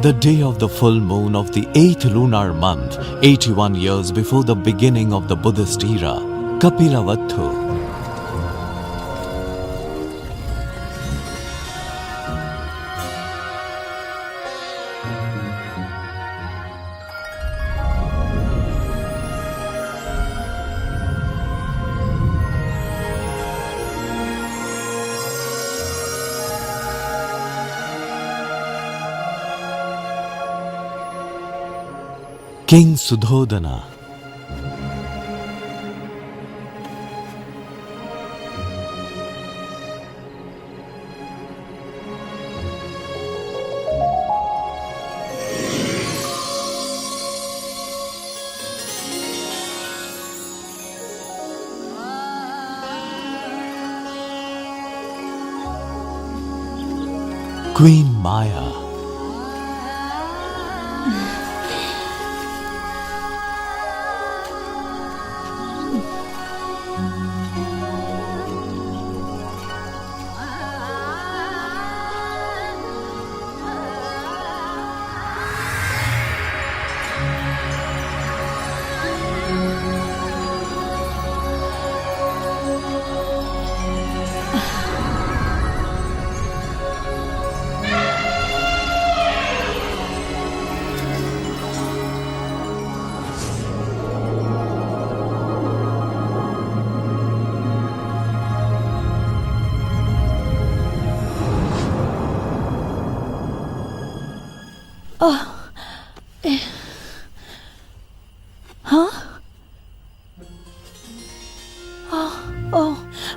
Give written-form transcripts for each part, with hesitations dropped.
The day of the full moon of the 8th lunar month, 81 years before the beginning of the Buddhist era, Kapilavattu. King Sudhodana. Queen Maya.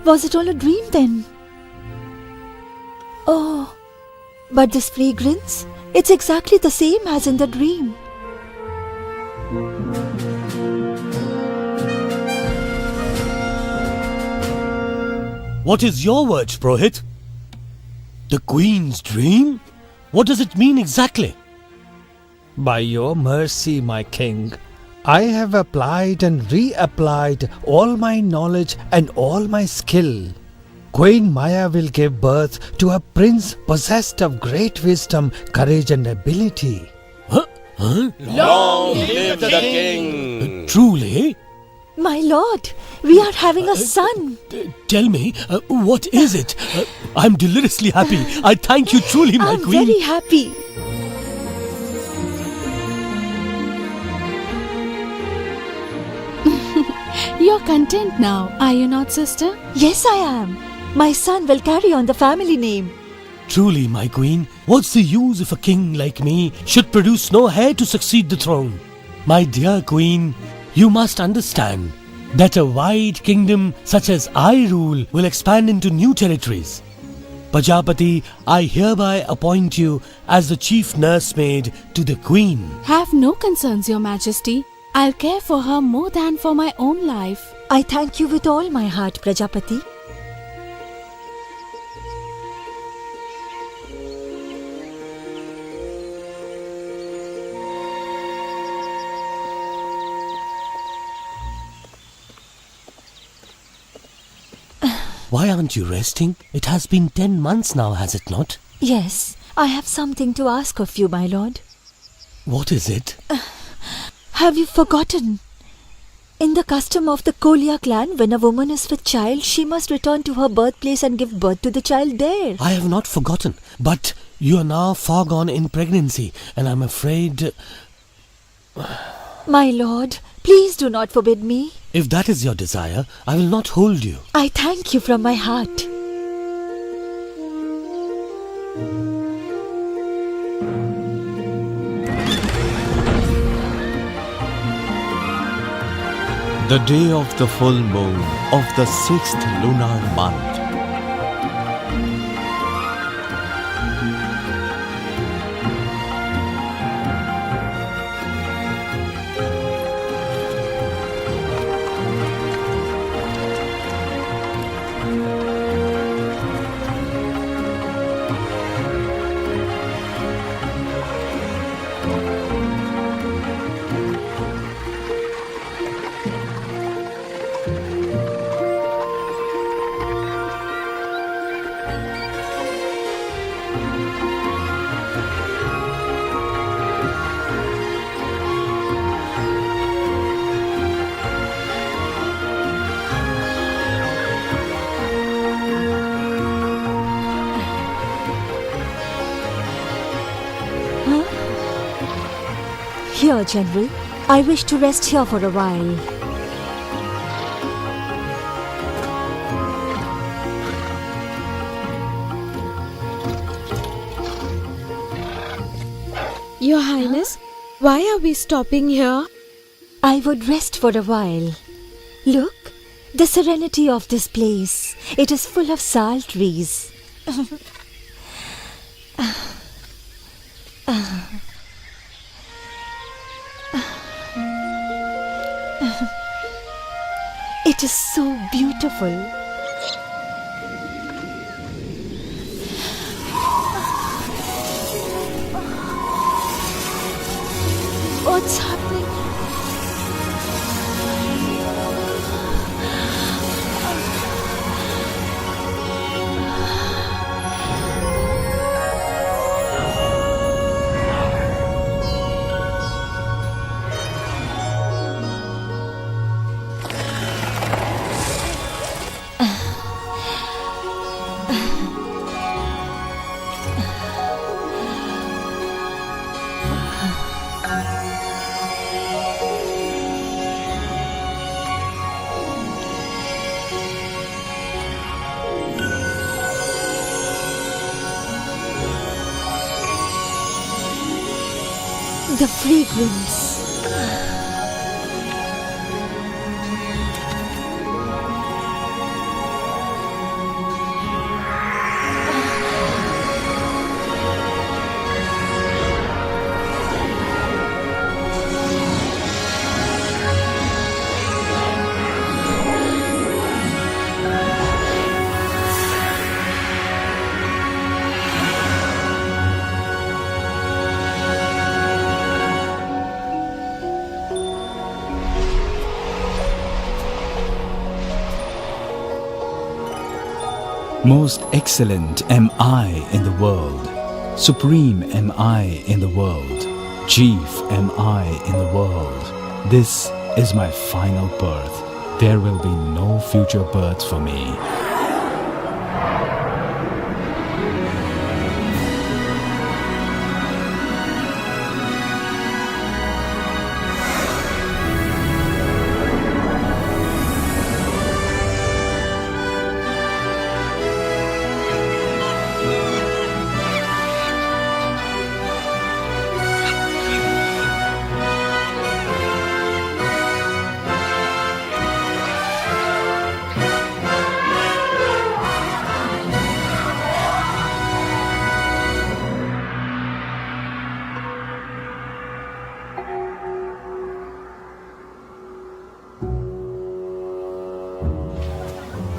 Was it all a dream then? Oh, but this fragrance, it's exactly the same as in the dream. What is your word, Purohit? The Queen's dream? What does it mean exactly? By your mercy, my king, I have applied and reapplied all my knowledge and all my skill. Queen Maya will give birth to a prince possessed of great wisdom, courage and ability. Huh? Long live the king! Truly? My lord, we are having a son. Tell me, what is it? I'm deliriously happy. I thank you truly, my I'm queen. very happy. You're content now, are you not, sister? Yes, I am. My son will carry on the family name. Truly, my queen, what's the use if a king like me should produce no heir to succeed the throne? My dear queen, you must understand that a wide kingdom such as I rule will expand into new territories. Prajapati, I hereby appoint you as the chief nursemaid to the queen. Have no concerns, your majesty. I'll care for her more than for my own life. I thank you with all my heart, Prajapati. Why aren't you resting? It has been 10 months now, has it not? Yes, I have something to ask of you, my lord. What is it? Have you forgotten? In the custom of the Kolia clan, when a woman is with child, she must return to her birthplace and give birth to the child there. I have not forgotten, but you are now far gone in pregnancy, and I'm afraid... My lord, please do not forbid me. If that is your desire, I will not hold you. I thank you from my heart. The day of the full moon of the 6th lunar month. Dear General, I wish to rest here for a while. Your Highness, why are we stopping here? I would rest for a while. Look, the serenity of this place. It is full of sal trees. It is so beautiful. What's happening? The fragrance. Most excellent am I in the world. Supreme am I in the world. Chief am I in the world. This is my final birth. There will be no future births for me.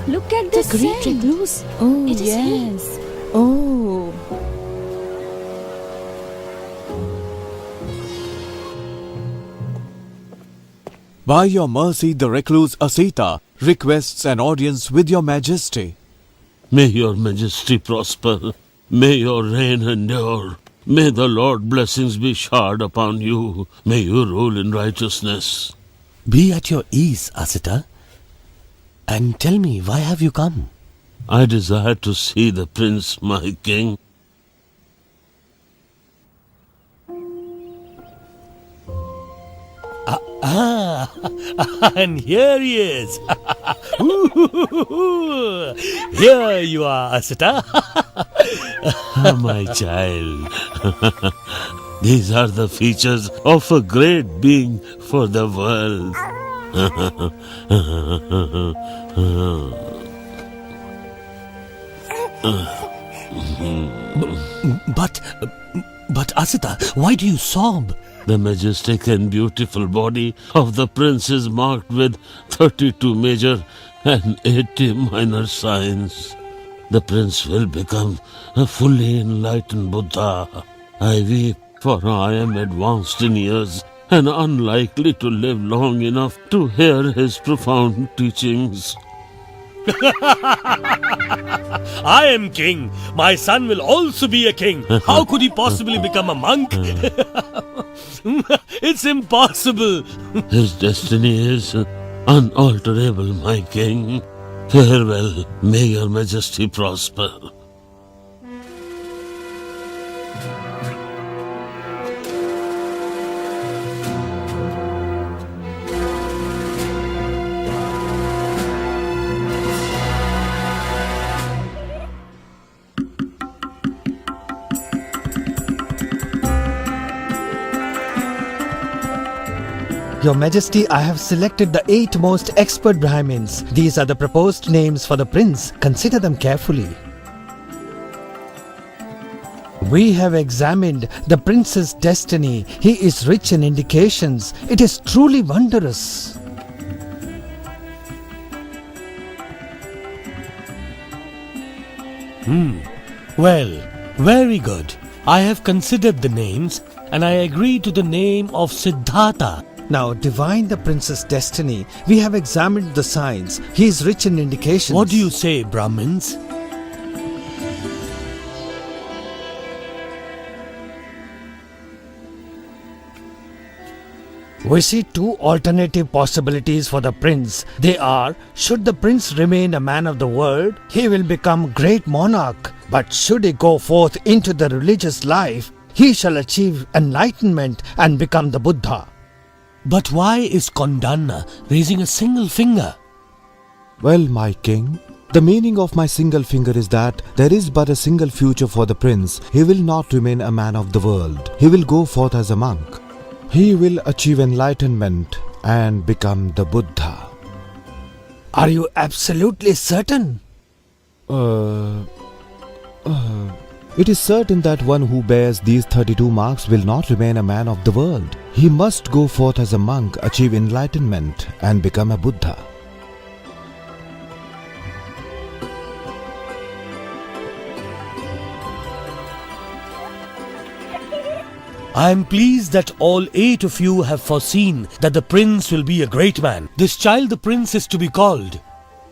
Look at the great recluse. Oh, It is yes. Oh. By your mercy, the recluse Asita requests an audience with your majesty. May your majesty prosper. May your reign endure. May the Lord blessings be showered upon you. May you rule in righteousness. Be at your ease, Asita. And tell me, why have you come? I desire to see the prince, my king. And here he is. Here you are, Asita. Ah, my child. These are the features of a great being for the world. But Asita, why do you sob? The majestic and beautiful body of the prince is marked with 32 major and 80 minor signs. The prince will become a fully enlightened Buddha. I weep, for I am advanced in years and unlikely to live long enough to hear his profound teachings. I am king. My son will also be a king. How could he possibly become a monk? It's impossible. His destiny is unalterable, my king. Farewell. May your majesty prosper. Your Majesty, I have selected the 8 most expert Brahmins. These are the proposed names for the prince. Consider them carefully. We have examined the prince's destiny. He is rich in indications. It is truly wondrous. Well, very good. I have considered the names and I agree to the name of Siddhartha. Now, divine the prince's destiny. We have examined the signs. He is rich in indications. What do you say, Brahmins? We see 2 alternative possibilities for the prince. They are, should the prince remain a man of the world, he will become great monarch. But should he go forth into the religious life, he shall achieve enlightenment and become the Buddha. But why is Kondanna raising a single finger? Well, my king, the meaning of my single finger is that there is but a single future for the prince. He will not remain a man of the world. He will go forth as a monk. He will achieve enlightenment and become the Buddha. Are you absolutely certain? It is certain that one who bears these 32 marks will not remain a man of the world. He must go forth as a monk, achieve enlightenment and become a Buddha. I am pleased that all 8 of you have foreseen that the prince will be a great man. This child, the prince, is to be called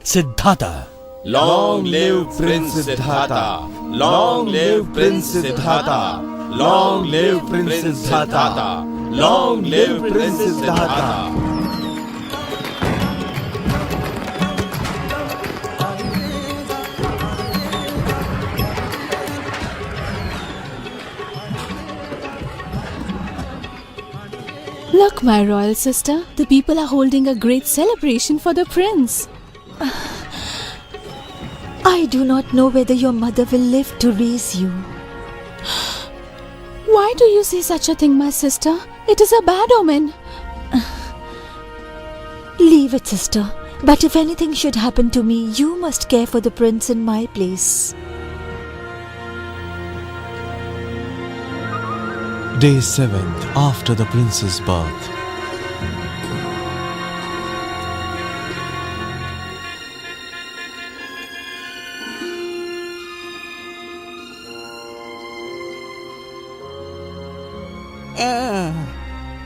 Siddhartha. Long live Prince Siddhartha! Long live Prince Siddhartha! Long live Prince Siddhartha! Long live Prince Siddhartha! Look, my royal sister, the people are holding a great celebration for the prince. I do not know whether your mother will live to raise you. Why do you say such a thing, my sister? It is a bad omen. Leave it, sister. But if anything should happen to me, you must care for the prince in my place. Day 7th after the prince's birth.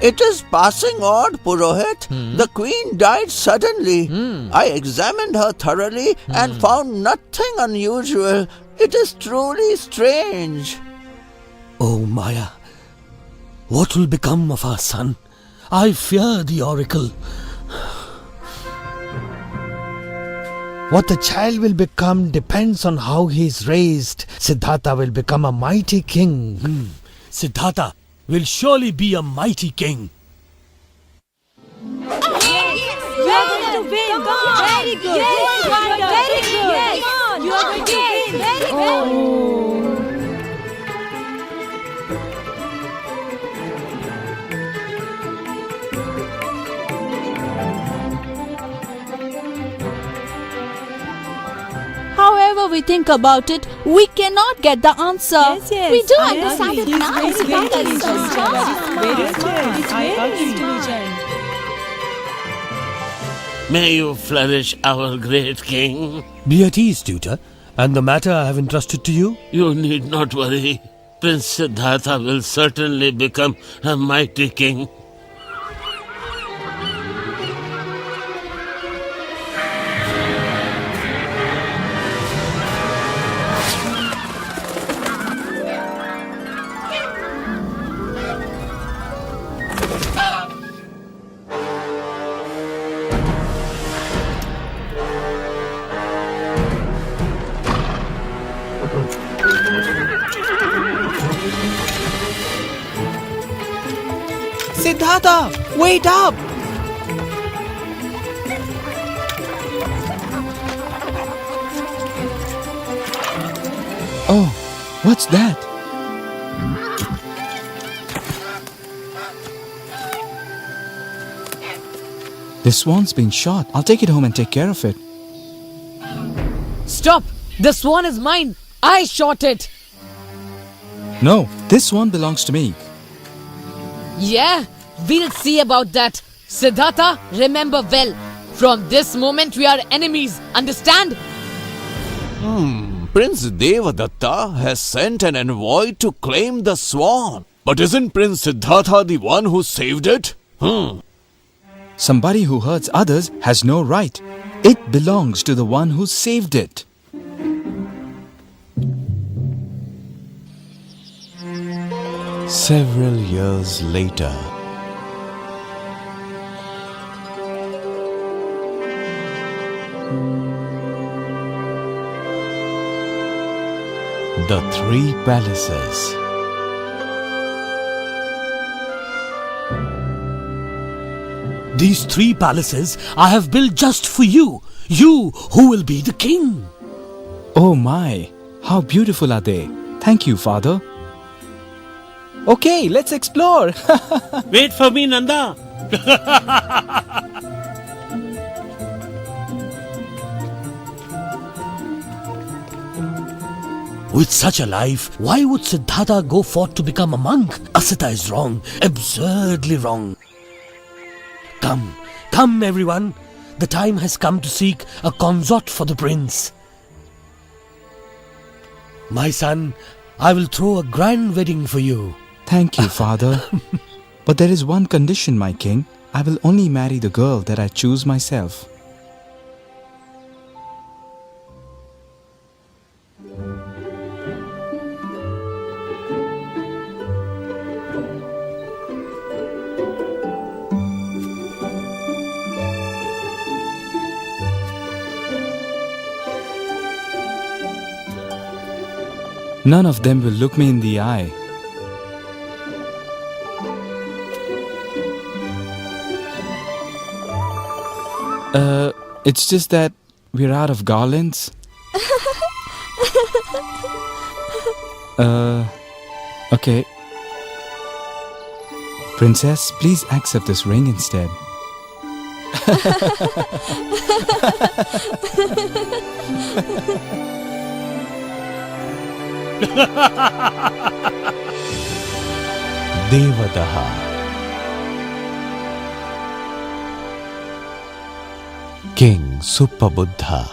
It is passing odd, Purohit. The queen died suddenly. I examined her thoroughly and found nothing unusual. It is truly strange. Oh, Maya, what will become of our son? I fear the oracle. What the child will become depends on how he is raised. Siddhartha will become a mighty king. Siddhartha will surely be a mighty king. You are going to win. Very good. Yes, very good. Yes. You are going to win. Very good. However we think about it, we cannot get the answer. Yes, yes. We do I understand agree. it now. He's very Siddhartha is so strong. Very smart. He's very intelligent. May you flourish, our great king. Be at ease, tutor, and the matter I have entrusted to you? You need not worry. Prince Siddhartha will certainly become a mighty king. Siddhartha, wait up! Oh, what's that? This swan's been shot. I'll take it home and take care of it. Stop! The swan is mine! I shot it! No, this swan belongs to me. Yeah, we'll see about that. Siddhartha, remember well. From this moment we are enemies, understand? Prince Devadatta has sent an envoy to claim the swan. But isn't Prince Siddhartha the one who saved it? Somebody who hurts others has no right. It belongs to the one who saved it. Several years later, the three palaces. These 3 palaces I have built just for you. You who will be the king. Oh my, how beautiful are they. Thank you, Father. Okay, let's explore. Wait for me, Nanda. With such a life, why would Siddhartha go forth to become a monk? Asita is wrong, absurdly wrong. Come everyone. The time has come to seek a consort for the prince. My son, I will throw a grand wedding for you. Thank you, Father. But there is one condition, my king. I will only marry the girl that I choose myself. None of them will look me in the eye. It's just that we're out of garlands. Okay. Princess, please accept this ring instead. Devadaha. King Supabuddha.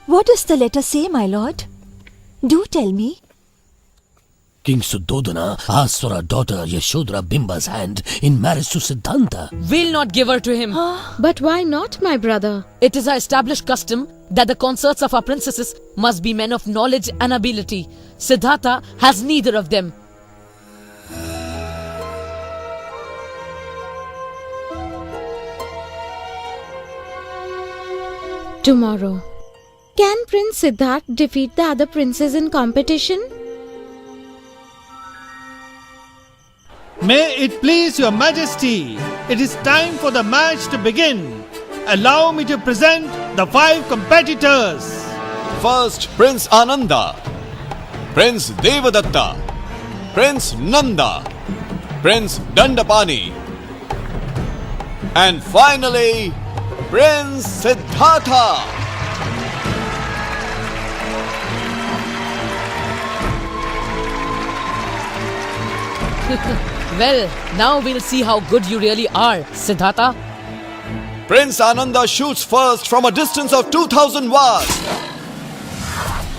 What does the letter say, my lord? Do tell me. King Suddhodana asked for our daughter Yashodhara Bimba's hand in marriage to Siddhanta. We'll not give her to him. But why not, my brother? It is our established custom that the consorts of our princesses must be men of knowledge and ability. Siddhartha has neither of them. Tomorrow. Can Prince Siddharth defeat the other princes in competition? May it please your majesty, it is time for the match to begin. Allow me to present the 5 competitors. First, Prince Ananda, Prince Devadatta, Prince Nanda, Prince Dandapani, and finally, Prince Siddhartha. Well, now we'll see how good you really are, Siddhartha. Prince Ananda shoots first from a distance of 2000 watts.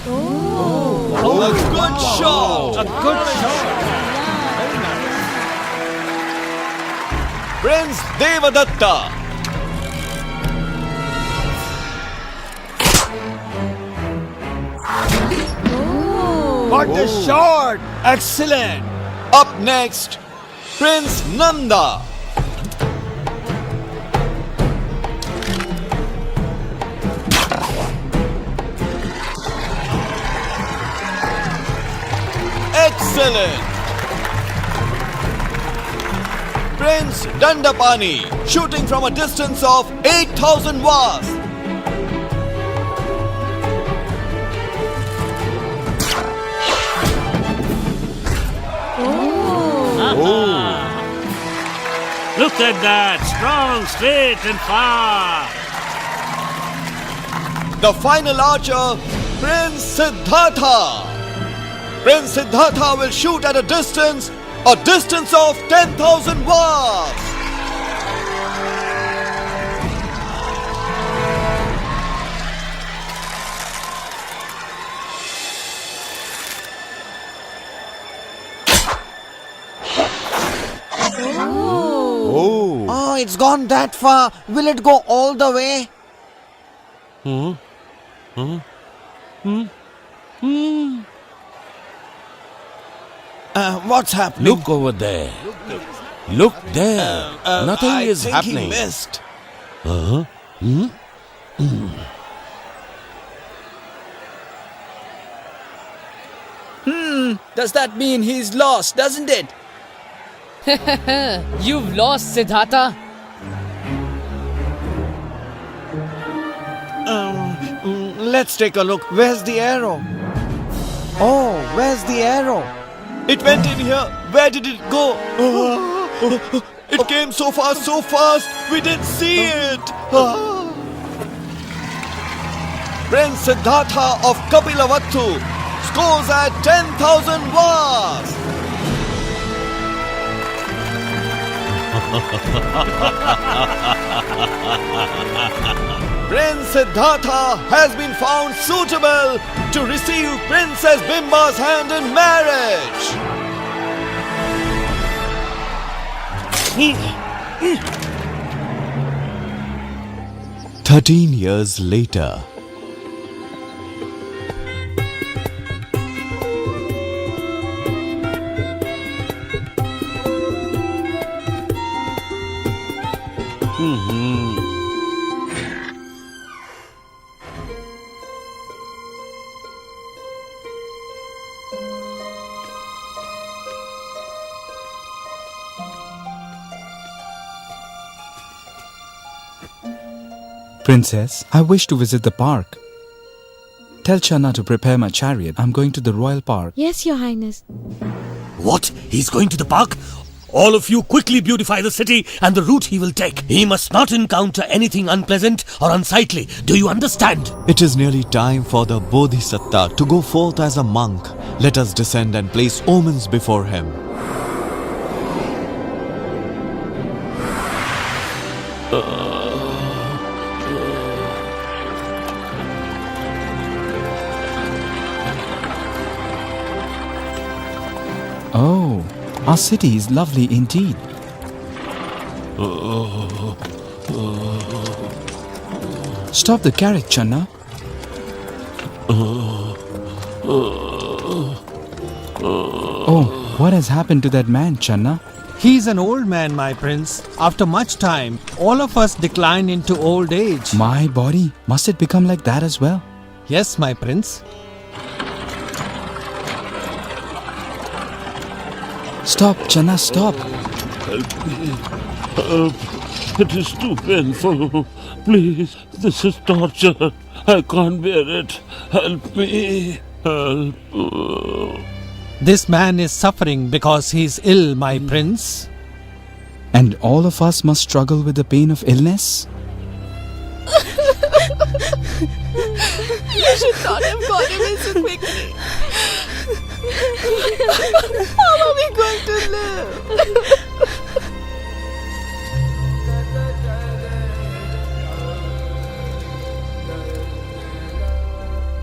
A good shot. A good shot. Prince Devadatta. What a shot! Excellent! Up next, Prince Nanda. Excellent! Prince Dandapani, shooting from a distance of 8000 watts. Look at that! Strong, straight and far! The final archer, Prince Siddhartha. Prince Siddhartha will shoot at a distance of 10,000 watts. Oh, it's gone that far. Will it go all the way? What's happening? Look over there. Look there. Nothing is happening. He missed. Does that mean he's lost, doesn't it? You've lost, Siddhartha. Let's take a look. Where's the arrow? Oh, where's the arrow? It went in here. Where did it go? It came so fast, we didn't see it. Prince Siddhartha of Kapilavattu scores at 10,000 watts. Prince Siddhartha has been found suitable to receive Princess Bimba's hand in marriage. 13 years later. Princess, I wish to visit the park. Tell Channa to prepare my chariot. I'm going to the royal park. Yes, Your Highness. What? He's going to the park? All of you quickly beautify the city and the route he will take. He must not encounter anything unpleasant or unsightly. Do you understand? It is nearly time for the Bodhisattva to go forth as a monk. Let us descend and place omens before him. Oh, our city is lovely indeed. Stop the carriage, Channa. Oh, what has happened to that man, Channa? He's an old man, my prince. After much time, all of us decline into old age. My body, must it become like that as well? Yes, my prince. Stop, Channa, stop. Help me. Help. It is too painful. Please, this is torture. I can't bear it. Help me. Help. This man is suffering because he's ill, my prince. And all of us must struggle with the pain of illness? You should not have got him in so quickly. How are we going to live?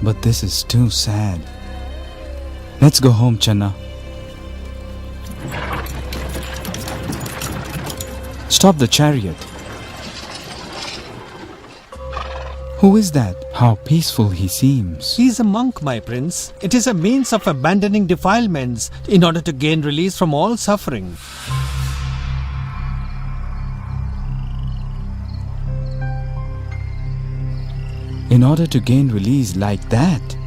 But this is too sad. Let's go home, Channa. Stop the chariot. Who is that? How peaceful he seems. He's a monk, my prince. It is a means of abandoning defilements in order to gain release from all suffering. In order to gain release like that?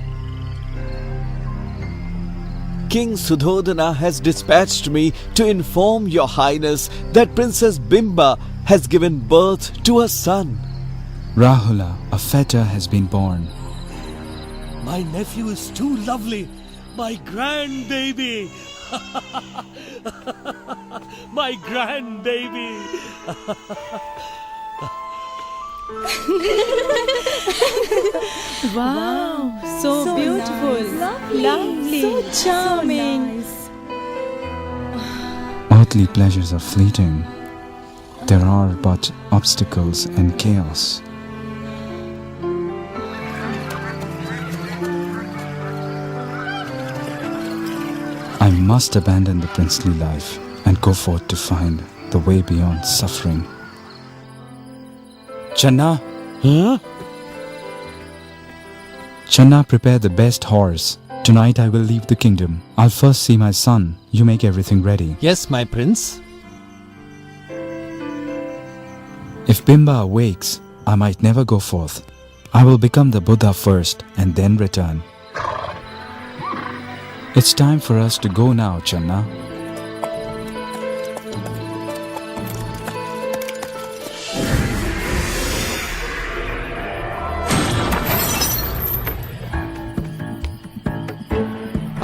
King Sudhodana has dispatched me to inform your highness that Princess Bimba has given birth to a son. Rahula, a fetter has been born. My nephew is too lovely. My grandbaby. My grandbaby. Wow, so beautiful. Lovely. So charming. Earthly pleasures are fleeting. There are but obstacles and chaos. I must abandon the princely life and go forth to find the way beyond suffering. Channa! Huh? Channa, prepare the best horse. Tonight I will leave the kingdom. I'll first see my son. You make everything ready. Yes, my prince. If Bimba awakes, I might never go forth. I will become the Buddha first and then return. It's time for us to go now, Channa.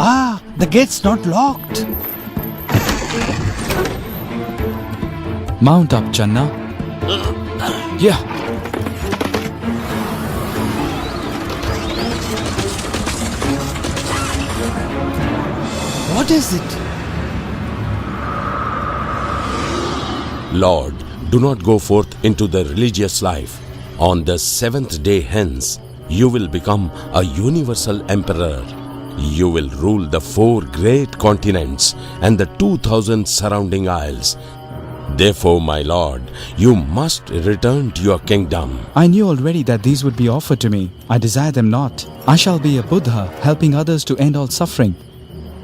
Ah, the gate's not locked. Mount up, Channa. Yeah. What is it? Lord, do not go forth into the religious life. On the 7th day hence, you will become a universal emperor. You will rule the 4 great continents and the 2,000 surrounding isles. Therefore, my lord, you must return to your kingdom. I knew already that these would be offered to me. I desire them not. I shall be a Buddha, helping others to end all suffering.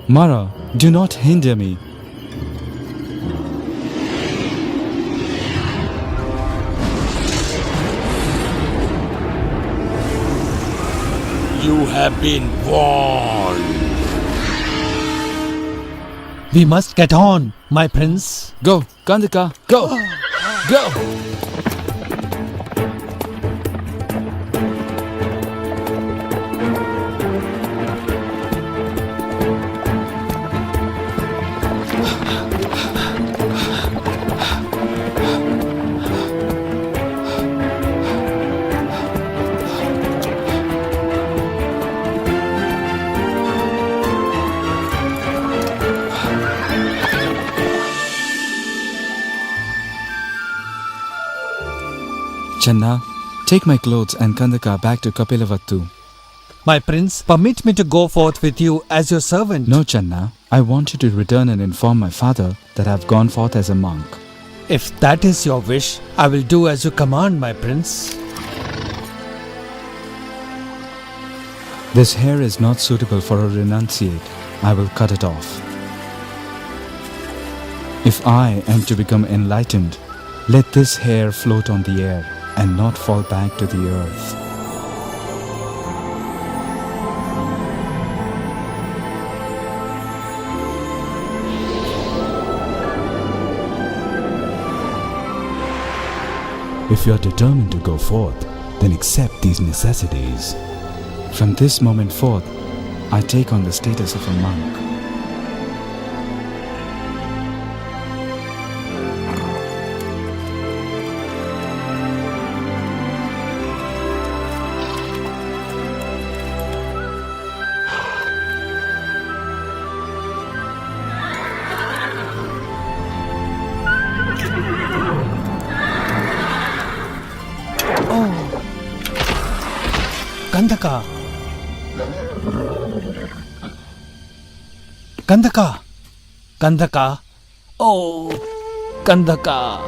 Mara, do not hinder me. You have been warned. We must get on, my prince. Go, Gandhika, go! Go! Channa, take my clothes and Kandaka back to Kapilavattu. My prince, permit me to go forth with you as your servant. No, Channa. I want you to return and inform my father that I have gone forth as a monk. If that is your wish, I will do as you command, my prince. This hair is not suitable for a renunciate. I will cut it off. If I am to become enlightened, let this hair float on the air and not fall back to the earth. If you are determined to go forth, then accept these necessities. From this moment forth, I take on the status of a monk. Gandhaka. Gandhaka. Gandhaka. Oh, Gandhaka.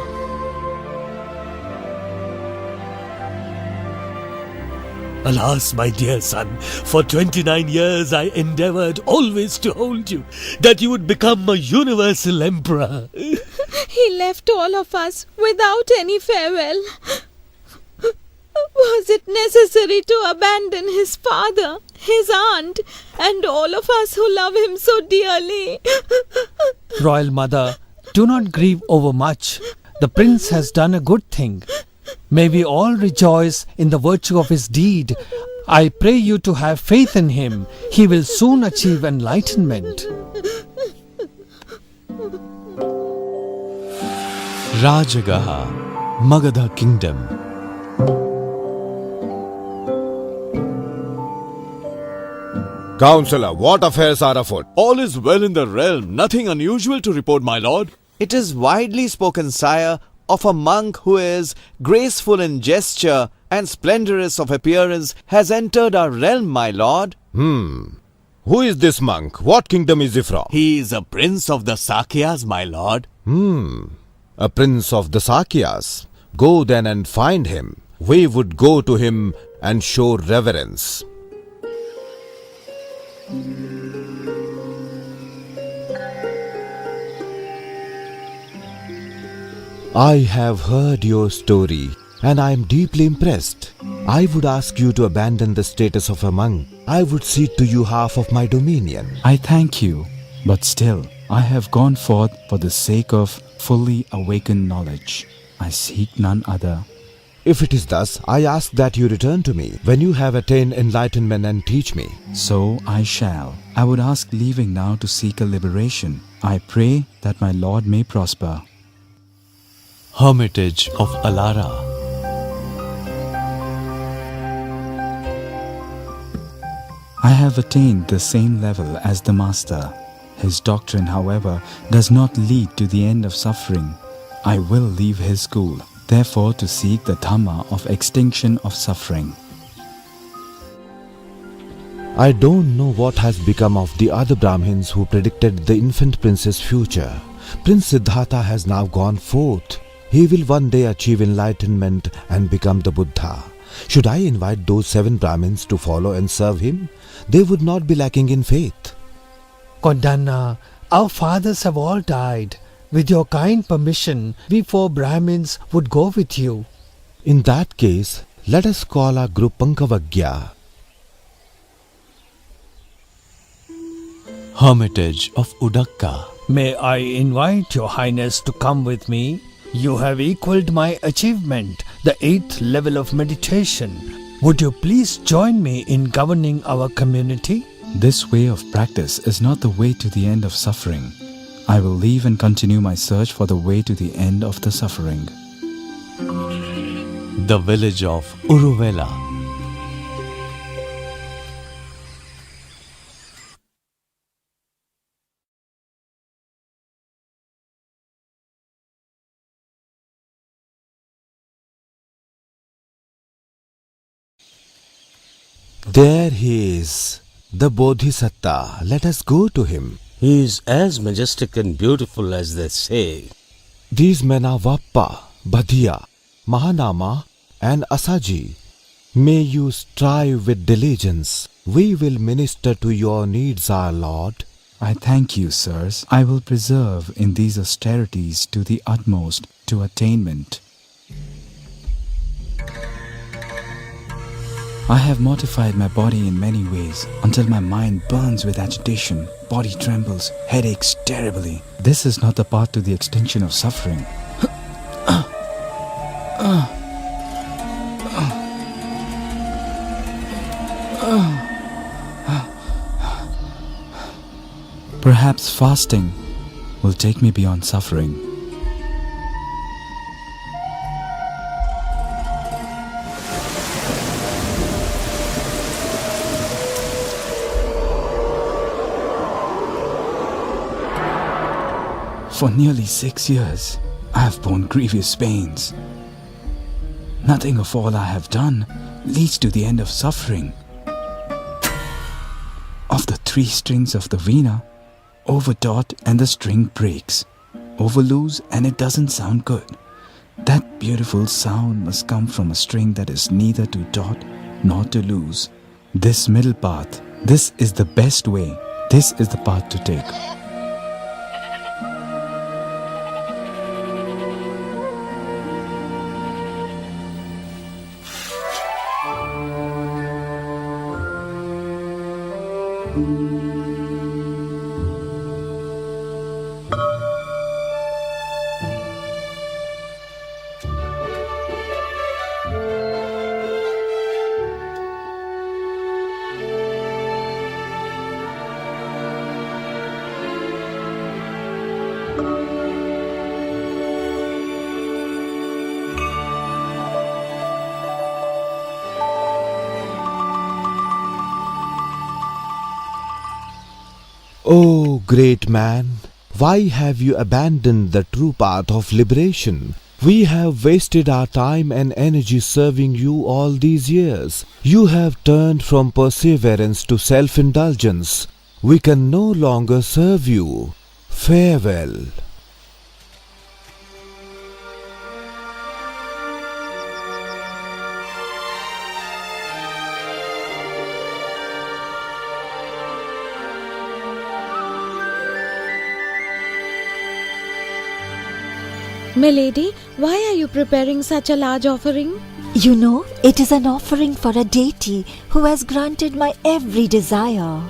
Alas, my dear son, for 29 years I endeavored always to hold you, that you would become a universal emperor. He left all of us without any farewell. Was it necessary to abandon his father, his aunt, and all of us who love him so dearly? Royal mother, do not grieve over much. The prince has done a good thing. May we all rejoice in the virtue of his deed. I pray you to have faith in him. He will soon achieve enlightenment. Rajagaha, Magadha Kingdom. Counselor, what affairs are afoot? All is well in the realm. Nothing unusual to report, my lord. It is widely spoken, sire, of a monk who is graceful in gesture and splendorous of appearance has entered our realm, my lord. Who is this monk? What kingdom is he from? He is a prince of the Sakyas, my lord. A prince of the Sakyas. Go then and find him. We would go to him and show reverence. I have heard your story and I am deeply impressed. I would ask you to abandon the status of a monk. I would cede to you half of my dominion. I thank you, but still, I have gone forth for the sake of fully awakened knowledge. I seek none other. If it is thus, I ask that you return to me when you have attained enlightenment and teach me. So I shall. I would ask leaving now to seek a liberation. I pray that my Lord may prosper. Hermitage of Alara. I have attained the same level as the Master. His doctrine, however, does not lead to the end of suffering. I will leave his school, therefore to seek the Dhamma of extinction of suffering. I don't know what has become of the other Brahmins who predicted the infant prince's future. Prince Siddhartha has now gone forth. He will one day achieve enlightenment and become the Buddha. Should I invite those 7 Brahmins to follow and serve him? They would not be lacking in faith. Kondanna, our fathers have all died. With your kind permission, we 4 Brahmins would go with you. In that case, let us call our group Pankavagya. Hermitage of Udakka. May I invite your highness to come with me? You have equaled my achievement, the 8th level of meditation. Would you please join me in governing our community? This way of practice is not the way to the end of suffering. I will leave and continue my search for the way to the end of the suffering. The village of Uruvela. There he is, the Bodhisatta. Let us go to him. He is as majestic and beautiful as they say. These men are Vappa, Bhadia, Mahanama and Asaji. May you strive with diligence. We will minister to your needs, our Lord. I thank you, sirs. I will preserve in these austerities to the utmost to attainment. I have mortified my body in many ways until my mind burns with agitation, body trembles, head aches terribly. This is not the path to the extinction of suffering. Perhaps fasting will take me beyond suffering. For nearly 6 years, I have borne grievous pains. Nothing of all I have done leads to the end of suffering. Of the 3 strings of the veena, overtaut and the string breaks. Overloose and it doesn't sound good. That beautiful sound must come from a string that is neither too taut nor too loose. This middle path, this is the best way. This is the path to take. Oh, great man, why have you abandoned the true path of liberation? We have wasted our time and energy serving you all these years. You have turned from perseverance to self-indulgence. We can no longer serve you. Farewell. Milady, why are you preparing such a large offering? You know, it is an offering for a deity who has granted my every desire.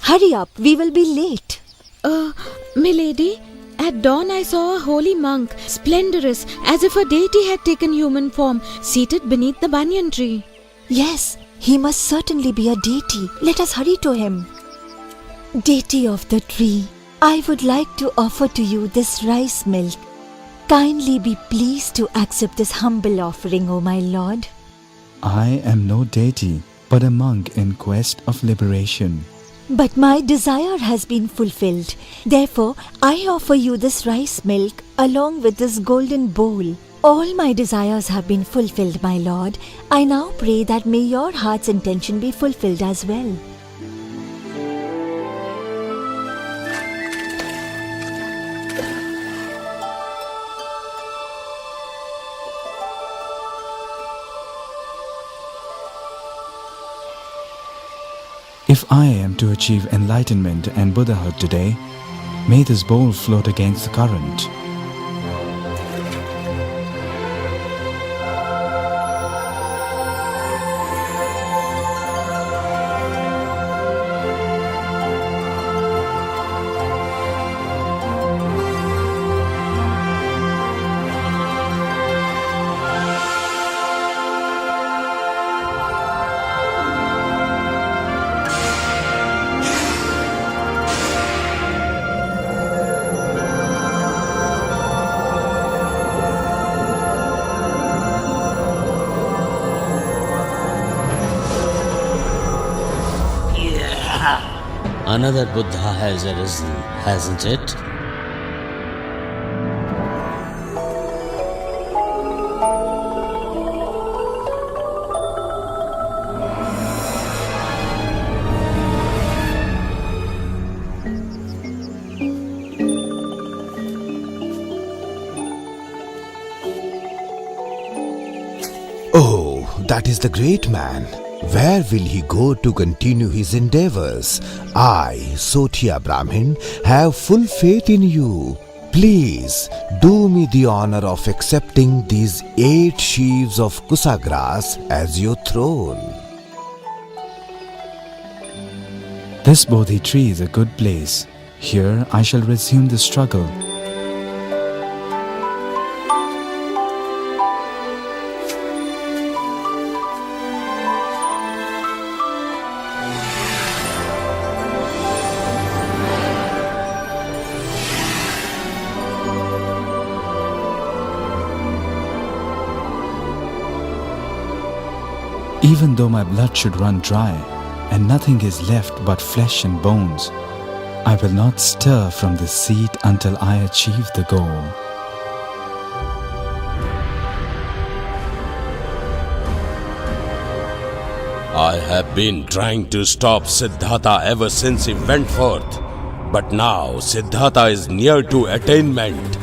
Hurry up, we will be late. Milady, at dawn I saw a holy monk, splendorous, as if a deity had taken human form, seated beneath the banyan tree. Yes, he must certainly be a deity. Let us hurry to him. Deity of the tree, I would like to offer to you this rice milk. Kindly be pleased to accept this humble offering, O my lord. I am no deity, but a monk in quest of liberation. But my desire has been fulfilled. Therefore, I offer you this rice milk along with this golden bowl. All my desires have been fulfilled, my lord. I now pray that may your heart's intention be fulfilled as well. If I am to achieve enlightenment and Buddhahood today, may this bowl float against the current. Another Buddha has arisen, hasn't it? Oh, that is the great man. Where will he go to continue his endeavors? I, Sotia Brahmin, have full faith in you. Please do me the honor of accepting these 8 sheaves of kusa grass as your throne. This Bodhi tree is a good place. Here I shall resume the struggle. Even though my blood should run dry, and nothing is left but flesh and bones, I will not stir from this seat until I achieve the goal. I have been trying to stop Siddhartha ever since he went forth, but now Siddhartha is near to attainment.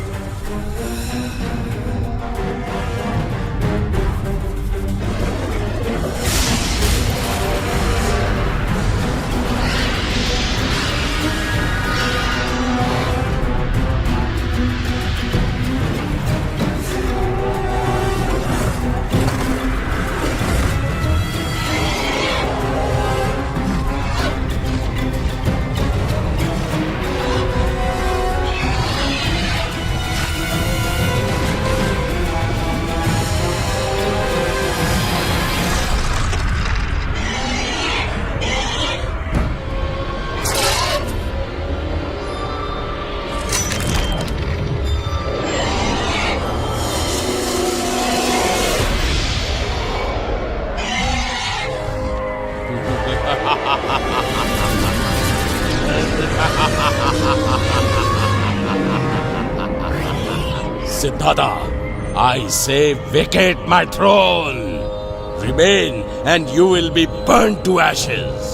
Siddhartha, I say vacate my throne. Remain and you will be burned to ashes.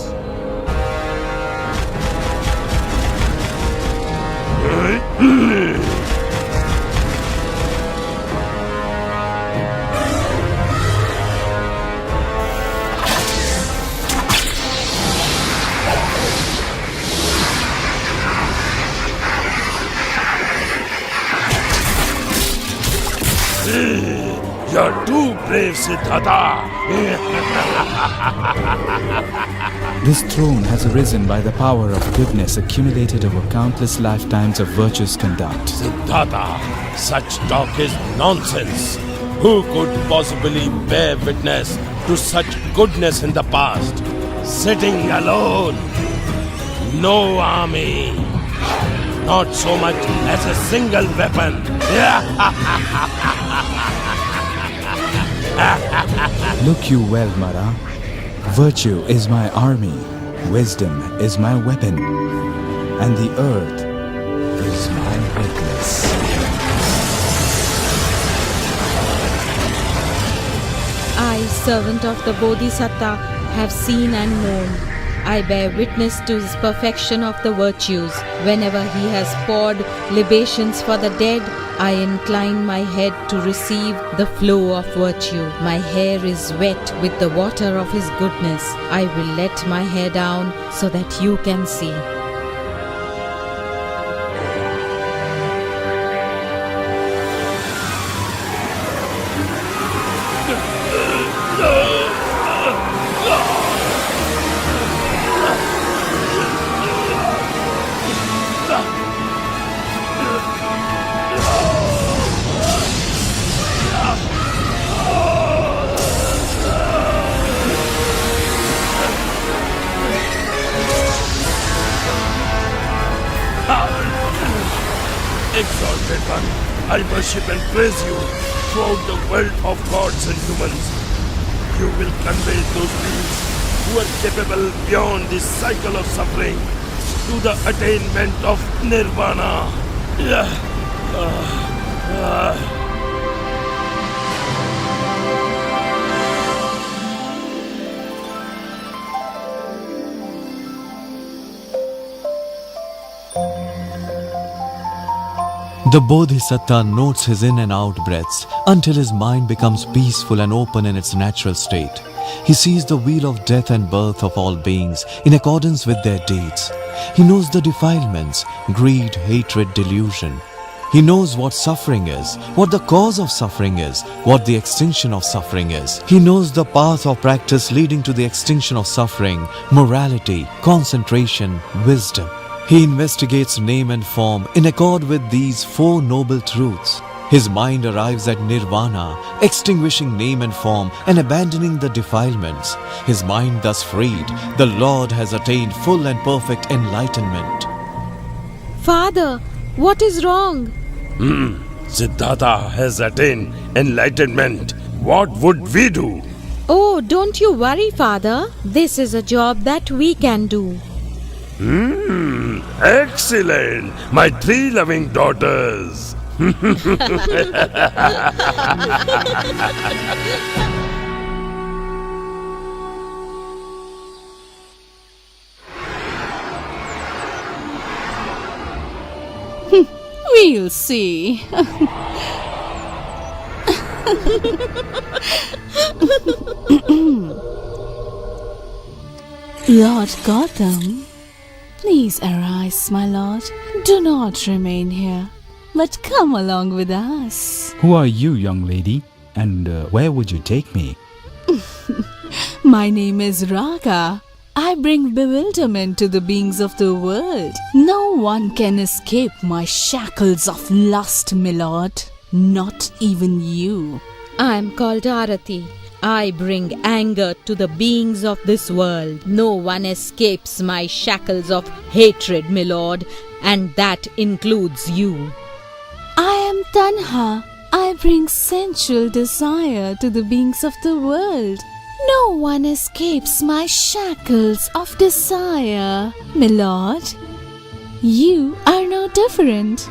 You're too brave, Siddhartha. This throne has arisen by the power of goodness accumulated over countless lifetimes of virtuous conduct. Siddhartha, such talk is nonsense. Who could possibly bear witness to such goodness in the past? Sitting alone. No army. Not so much as a single weapon. Look you well, Mara. Virtue is my army, wisdom is my weapon, and the earth is my witness. I, servant of the Bodhisattva, have seen and known. I bear witness to his perfection of the virtues. Whenever he has poured libations for the dead, I incline my head to receive the flow of virtue. My hair is wet with the water of his goodness. I will let my hair down so that you can see. Exalted One, I worship and praise you throughout the world of gods and humans. You will convey those beings who are capable beyond this cycle of suffering to the attainment of nirvana. The Bodhisattva notes his in and out breaths until his mind becomes peaceful and open in its natural state. He sees the wheel of death and birth of all beings in accordance with their deeds. He knows the defilements, greed, hatred, delusion. He knows what suffering is, what the cause of suffering is, what the extinction of suffering is. He knows the path of practice leading to the extinction of suffering, morality, concentration, wisdom. He investigates name and form in accord with these four noble truths. His mind arrives at nirvana, extinguishing name and form and abandoning the defilements. His mind thus freed, the Lord has attained full and perfect enlightenment. Father, what is wrong? Siddhartha has attained enlightenment. What would we do? Oh, don't you worry, Father. This is a job that we can do. Excellent! My 3 loving daughters. We'll see. Lord Gautam, please arise, my lord. Do not remain here, but come along with us. Who are you, young lady? And where would you take me? My name is Raga. I bring bewilderment to the beings of the world. No one can escape my shackles of lust, my lord. Not even you. I am called Arati. I bring anger to the beings of this world. No one escapes my shackles of hatred, my lord, and that includes you. I am Tanha. I bring sensual desire to the beings of the world. No one escapes my shackles of desire, my lord. You are no different.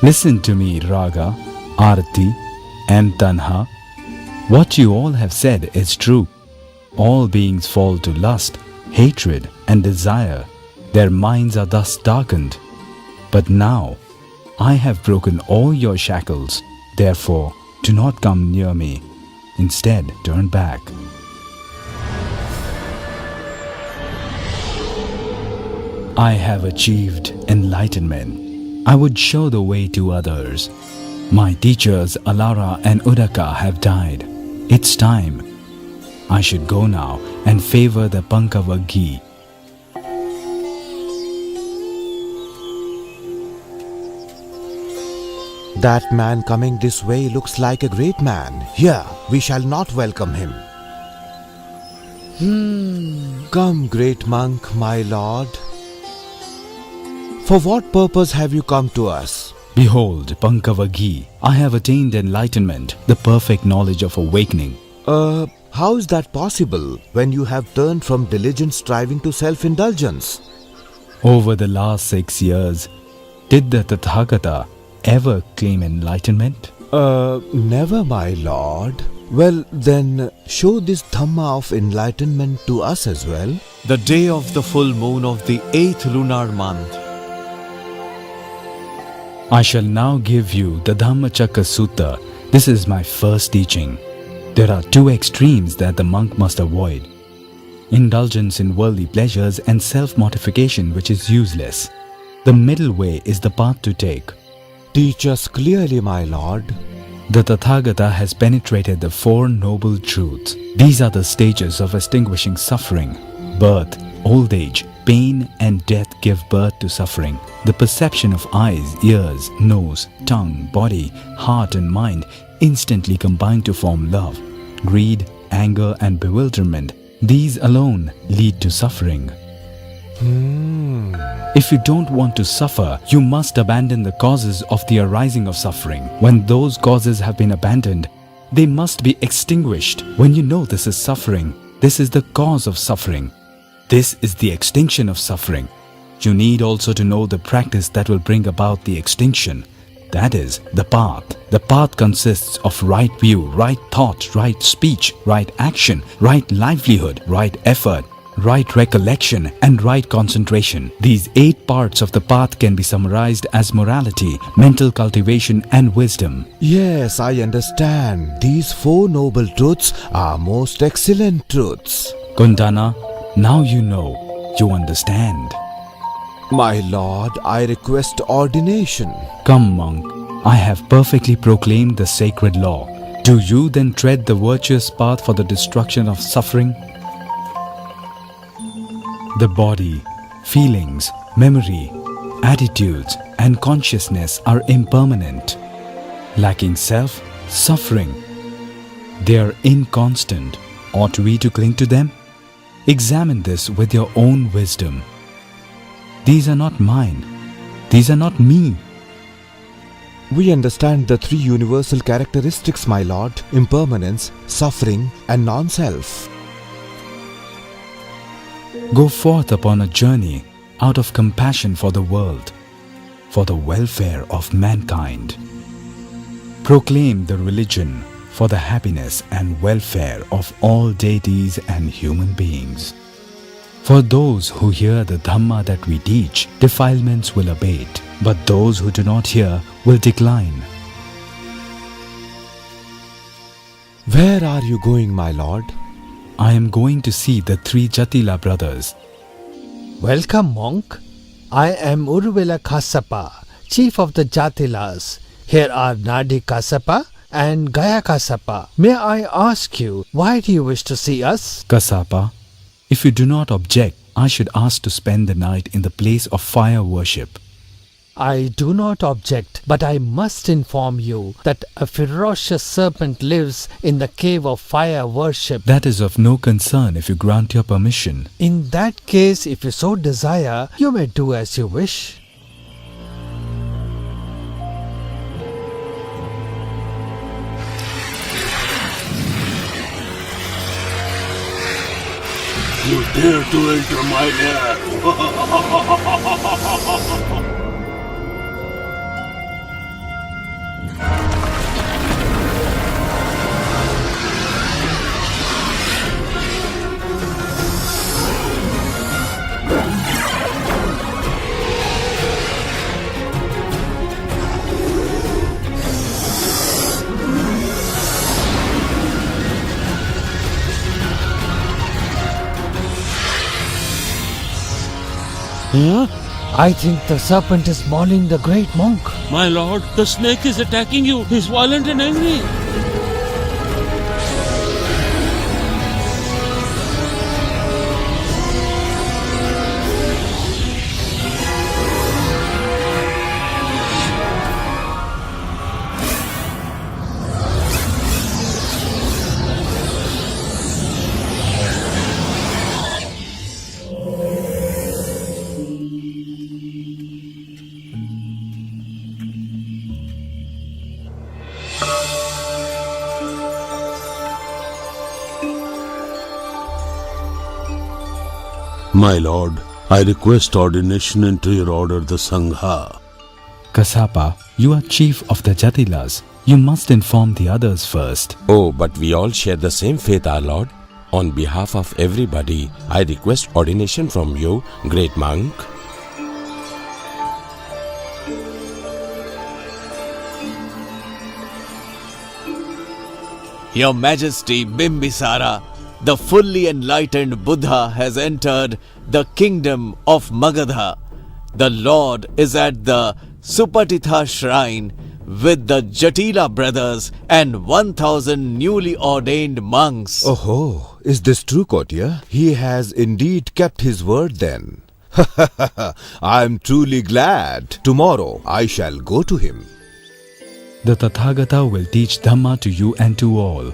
Listen to me, Raga, Arati, and Tanha. What you all have said is true. All beings fall to lust, hatred, and desire. Their minds are thus darkened. But now, I have broken all your shackles. Therefore, do not come near me. Instead, turn back. I have achieved enlightenment. I would show the way to others. My teachers Alara and Udaka have died. It's time. I should go now and favor the Pankava ghee. That man coming this way looks like a great man. Here, we shall not welcome him. Come, great monk, my lord. For what purpose have you come to us? Behold, Pankava ghee, I have attained enlightenment, the perfect knowledge of awakening. How is that possible when you have turned from diligent striving to self-indulgence? Over the last 6 years, did the Tathagata ever claim enlightenment? Never, my lord. Well, then, show this Dhamma of enlightenment to us as well. The day of the full moon of the 8th lunar month. I shall now give you the Dhammacakka Sutta. This is my first teaching. There are 2 extremes that the monk must avoid. Indulgence in worldly pleasures and self-mortification, which is useless. The middle way is the path to take. Teach us clearly, my lord. The Tathagata has penetrated the 4 noble truths. These are the stages of extinguishing suffering. Birth, old age, pain and death give birth to suffering. The perception of eyes, ears, nose, tongue, body, heart and mind instantly combine to form love. Greed, anger and bewilderment, these alone lead to suffering. If you don't want to suffer, you must abandon the causes of the arising of suffering. When those causes have been abandoned, they must be extinguished. When you know this is suffering, this is the cause of suffering. This is the extinction of suffering. You need also to know the practice that will bring about the extinction. That is the path. The path consists of right view, right thought, right speech, right action, right livelihood, right effort, right recollection, and right concentration. These 8 parts of the path can be summarized as morality, mental cultivation, and wisdom. Yes, I understand. These 4 noble truths are most excellent truths. Kundana, now you know, you understand. My lord, I request ordination. Come, monk, I have perfectly proclaimed the sacred law. Do you then tread the virtuous path for the destruction of suffering? The body, feelings, memory, attitudes, and consciousness are impermanent. Lacking self, suffering. They are inconstant. Ought we to cling to them? Examine this with your own wisdom. These are not mine. These are not me. We understand the 3 universal characteristics, my lord: impermanence, suffering, and non-self. Go forth upon a journey out of compassion for the world, for the welfare of mankind. Proclaim the religion for the happiness and welfare of all deities and human beings. For those who hear the Dhamma that we teach, defilements will abate, but those who do not hear will decline. Where are you going, my lord? I am going to see the 3 Jatila brothers. Welcome, monk. I am Urvila Kassapa, chief of the Jatilas. Here are Nadi Kassapa and Gaya Kassapa. May I ask you, why do you wish to see us? Kassapa, if you do not object, I should ask to spend the night in the place of fire worship. I do not object, but I must inform you that a ferocious serpent lives in the cave of fire worship. That is of no concern if you grant your permission. In that case, if you so desire, you may do as you wish. You dare to enter my lair! I think the serpent is mauling the great monk. My lord, the snake is attacking you. He's violent and angry. My lord, I request ordination into your order, the Sangha. Kassapa, you are chief of the Jatilas. You must inform the others first. Oh, but we all share the same faith, our lord. On behalf of everybody, I request ordination from you, great monk. Your Majesty Bimbisara, the fully enlightened Buddha has entered the kingdom of Magadha. The Lord is at the Supatitha shrine with the Jatila brothers and 1,000 newly ordained monks. Oh, is this true, courtier? He has indeed kept his word then. I am truly glad. Tomorrow I shall go to him. The Tathagata will teach Dhamma to you and to all.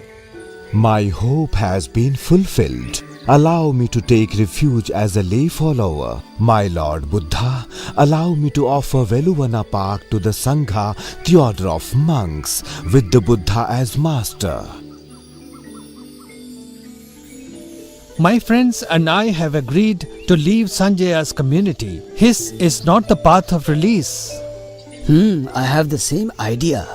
My hope has been fulfilled. Allow me to take refuge as a lay follower. My Lord Buddha, allow me to offer Veluvana Park to the Sangha, the order of monks, with the Buddha as master. My friends and I have agreed to leave Sanjaya's community. His is not the path of release. I have the same idea.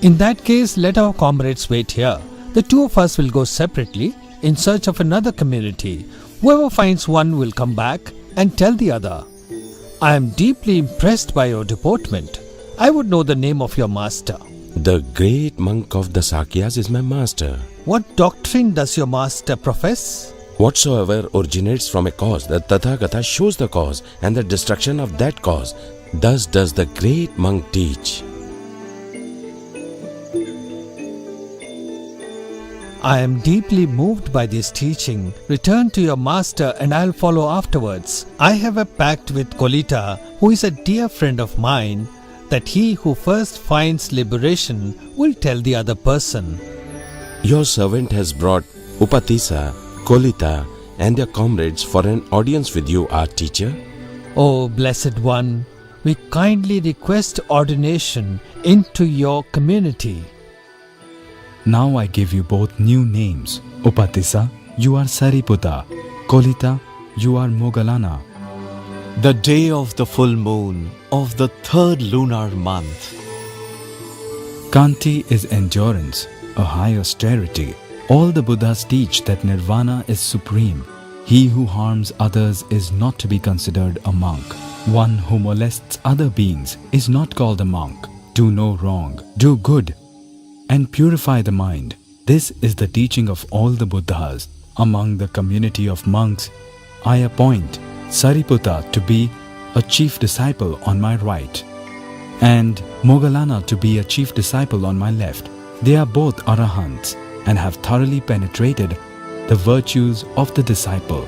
In that case, let our comrades wait here. The 2 of us will go separately in search of another community. Whoever finds one will come back and tell the other. I am deeply impressed by your deportment. I would know the name of your master. The great monk of the Sakyas is my master. What doctrine does your master profess? Whatsoever originates from a cause, the Tathagata shows the cause and the destruction of that cause. Thus does the great monk teach. I am deeply moved by this teaching. Return to your master and I'll follow afterwards. I have a pact with Kolita, who is a dear friend of mine, that he who first finds liberation will tell the other person. Your servant has brought Upatisa, Kolita, and their comrades for an audience with you, our teacher. O Blessed One, we kindly request ordination into your community. Now I give you both new names. Upatisa, you are Sariputta. Kolita, you are Mogalana. The day of the full moon of the third lunar month. Kanti is endurance, a high austerity. All the Buddhas teach that nirvana is supreme. He who harms others is not to be considered a monk. One who molests other beings is not called a monk. Do no wrong, do good, and purify the mind. This is the teaching of all the Buddhas. Among the community of monks, I appoint Sariputta to be a chief disciple on my right, and Mogalana to be a chief disciple on my left. They are both arahants and have thoroughly penetrated the virtues of the disciple.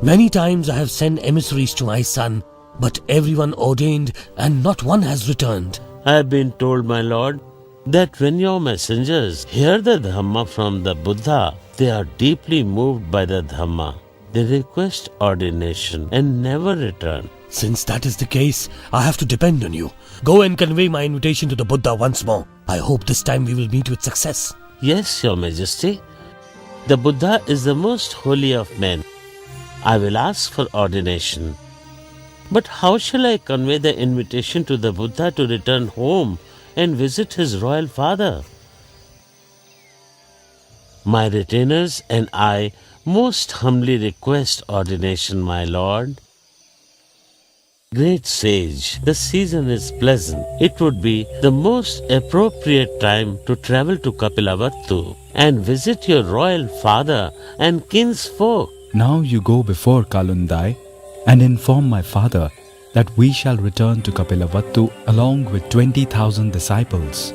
Many times I have sent emissaries to my son, but everyone ordained and not one has returned. I have been told, my lord, that when your messengers hear the Dhamma from the Buddha, they are deeply moved by the Dhamma. They request ordination and never return. Since that is the case, I have to depend on you. Go and convey my invitation to the Buddha once more. I hope this time we will meet with success. Yes, your majesty. The Buddha is the most holy of men. I will ask for ordination. But how shall I convey the invitation to the Buddha to return home and visit his royal father? My retainers and I most humbly request ordination, my lord. Great sage, the season is pleasant. It would be the most appropriate time to travel to Kapilavattu and visit your royal father and kinsfolk. Now you go before Kalundai and inform my father that we shall return to Kapilavattu along with 20,000 disciples.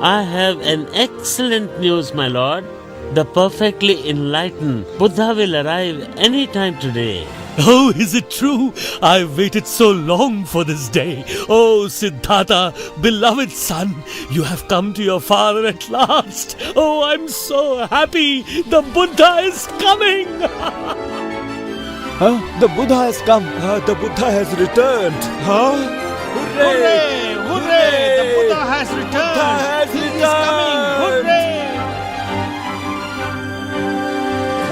I have an excellent news, my lord. The perfectly enlightened Buddha will arrive any time today. Oh, is it true? I've waited so long for this day. Oh, Siddhartha, beloved son, you have come to your father at last. Oh, I'm so happy. The Buddha is coming. The Buddha has come. The Buddha has returned. Hooray! Hooray! Hooray! The Buddha has returned. He is coming. Hooray!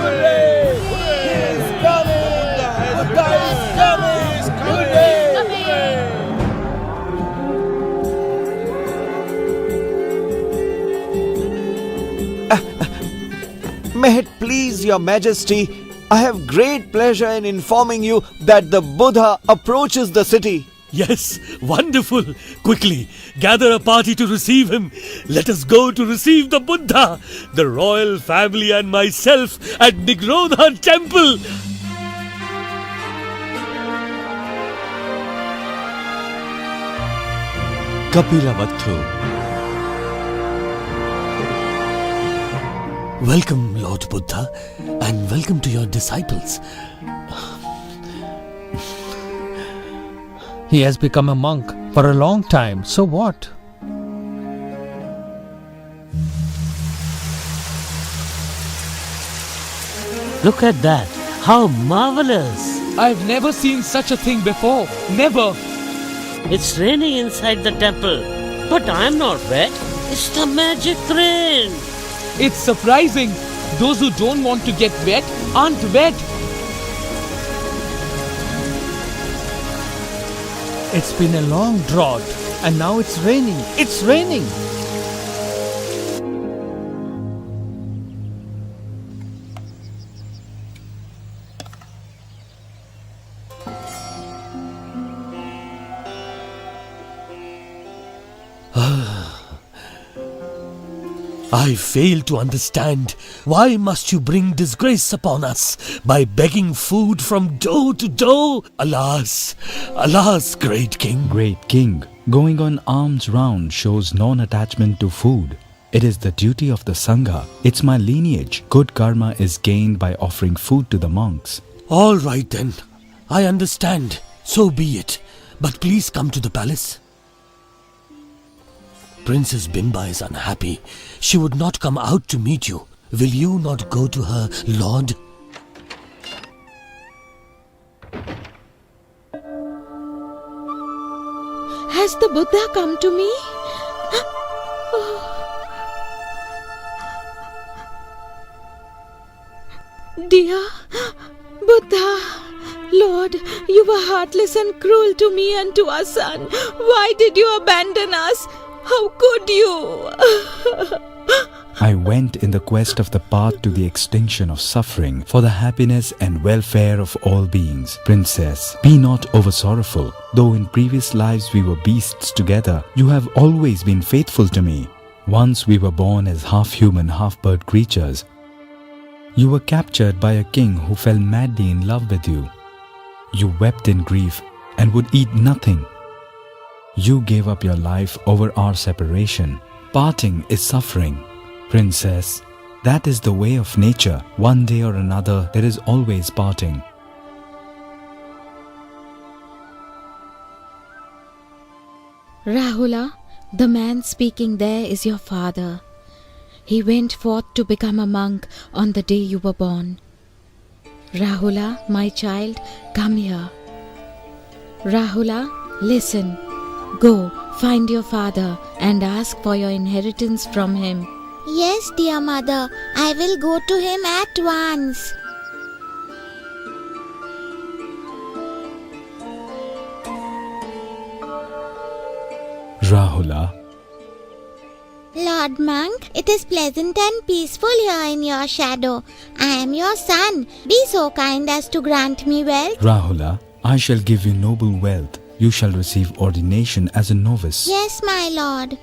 Hooray! Hooray! He is coming. Buddha is coming. Hooray! May it please your majesty, I have great pleasure in informing you that the Buddha approaches the city. Yes, wonderful. Quickly, gather a party to receive him. Let us go to receive the Buddha, the royal family and myself at Nigrodha temple. Kapilavattu. Welcome, Lord Buddha, and welcome to your disciples. He has become a monk for a long time, so what? Look at that. How marvelous. I've never seen such a thing before. Never. It's raining inside the temple. But I'm not wet. It's the magic rain. It's surprising. Those who don't want to get wet aren't wet. It's been a long drought and now it's raining. It's raining. I fail to understand. Why must you bring disgrace upon us by begging food from door to door? Alas, alas, great king. Great king, going on alms round shows non-attachment to food. It is the duty of the Sangha. It's my lineage. Good karma is gained by offering food to the monks. All right then. I understand. So be it. But please come to the palace. Princess Bimba is unhappy. She would not come out to meet you. Will you not go to her, Lord? Has the Buddha come to me? Dear Buddha, Lord, you were heartless and cruel to me and to our son. Why did you abandon us? How could you? I went in the quest of the path to the extinction of suffering for the happiness and welfare of all beings. Princess, be not over sorrowful. Though in previous lives we were beasts together, you have always been faithful to me. Once we were born as half-human, half-bird creatures. You were captured by a king who fell madly in love with you. You wept in grief and would eat nothing. You gave up your life over our separation. Parting is suffering. Princess, that is the way of nature. One day or another, there is always parting. Rahula, the man speaking there is your father. He went forth to become a monk on the day you were born. Rahula, my child, come here. Rahula, listen. Go, find your father and ask for your inheritance from him. Yes, dear mother, I will go to him at once. Rahula. Lord Monk, it is pleasant and peaceful here in your shadow. I am your son. Be so kind as to grant me wealth. Rahula, I shall give you noble wealth. You shall receive ordination as a novice. Yes, my lord.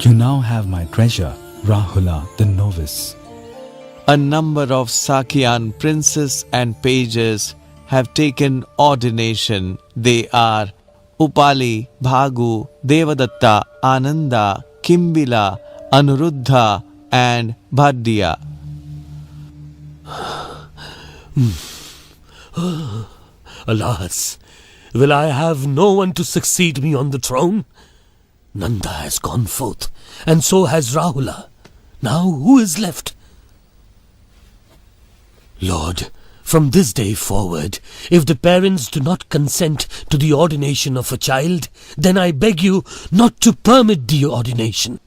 You now have my treasure, Rahula the novice. A number of Sakyan princes and pages have taken ordination. They are Upali, Bhagu, Devadatta, Ananda, Kimbila, Anuruddha and Bhaddiya. Alas, will I have no one to succeed me on the throne? Nanda has gone forth, and so has Rahula. Now who is left? Lord, from this day forward, if the parents do not consent to the ordination of a child, then I beg you not to permit the ordination.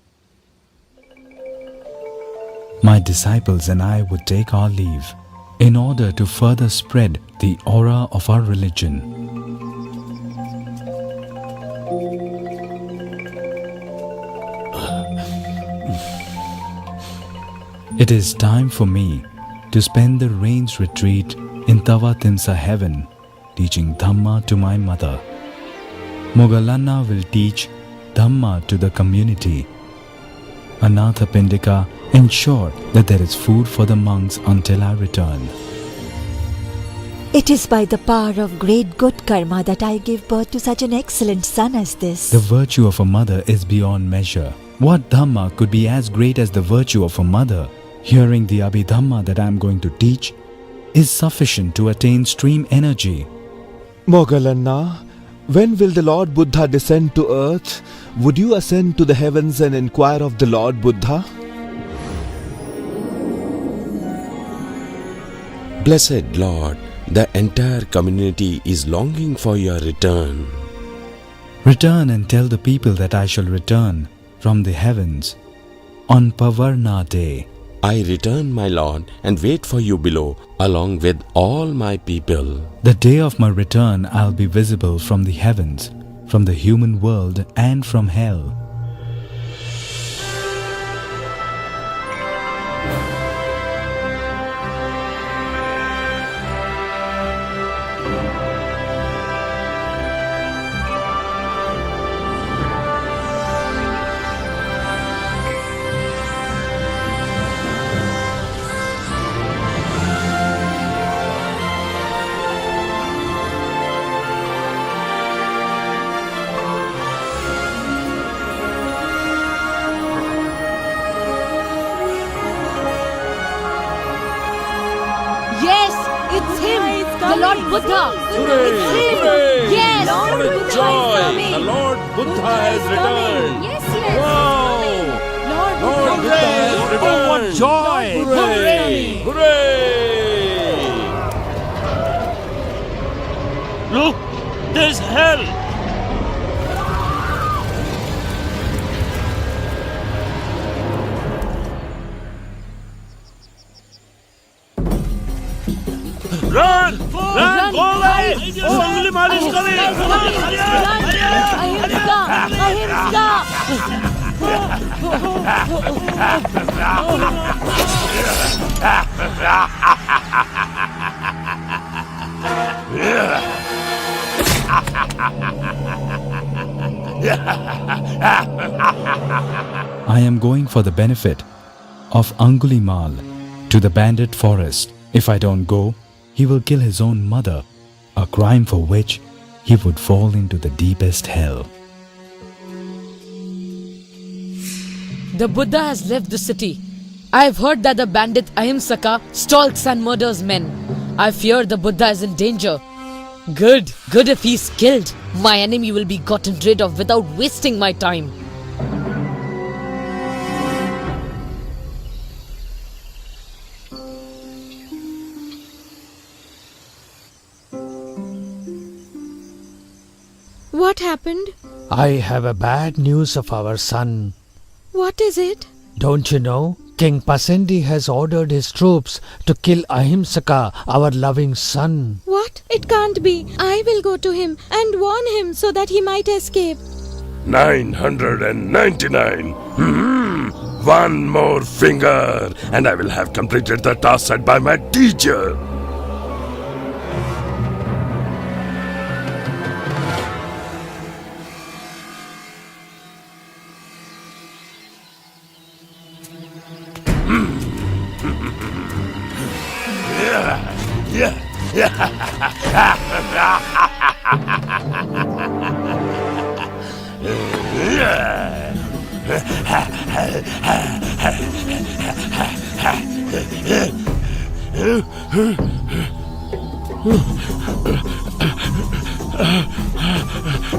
My disciples and I would take our leave in order to further spread the aura of our religion. It is time for me to spend the rains retreat in Tavatimsa heaven, teaching Dhamma to my mother. Mogalanna will teach Dhamma to the community. Anatha Pindika ensure that there is food for the monks until I return. It is by the power of great good karma that I give birth to such an excellent son as this. The virtue of a mother is beyond measure. What Dhamma could be as great as the virtue of a mother? Hearing the Abhidhamma that I am going to teach is sufficient to attain stream energy. Mogalanna, when will the Lord Buddha descend to earth? Would you ascend to the heavens and inquire of the Lord Buddha? Blessed Lord, the entire community is longing for your return. Return and tell the people that I shall return from the heavens on Pavarna day. I return, my lord, and wait for you below, along with all my people. The day of my return I'll be visible from the heavens, from the human world and from hell. Yes, it's him, the Lord Buddha. It's him. Yes, Lord Buddha joy! The Lord Buddha has returned. Yes. Wow! Lord Buddha has returned. Oh, what joy! Hooray! Hooray! Look, there's hell. Run! Run! Go away! Oh, Angulimal is coming! I am going for the benefit of Angulimal to the bandit forest. If I don't go, he will kill his own mother, a crime for which he would fall into the deepest hell. The Buddha has left the city. I have heard that the bandit Ahimsaka stalks and murders men. I fear the Buddha is in danger. Good if he's killed. My enemy will be gotten rid of without wasting my time. What happened? I have a bad news of our son. What is it? Don't you know? King Pasendi has ordered his troops to kill Ahimsaka, our loving son. What? It can't be. I will go to him and warn him so that he might escape. 999. One more finger, and I will have completed the task set by my teacher.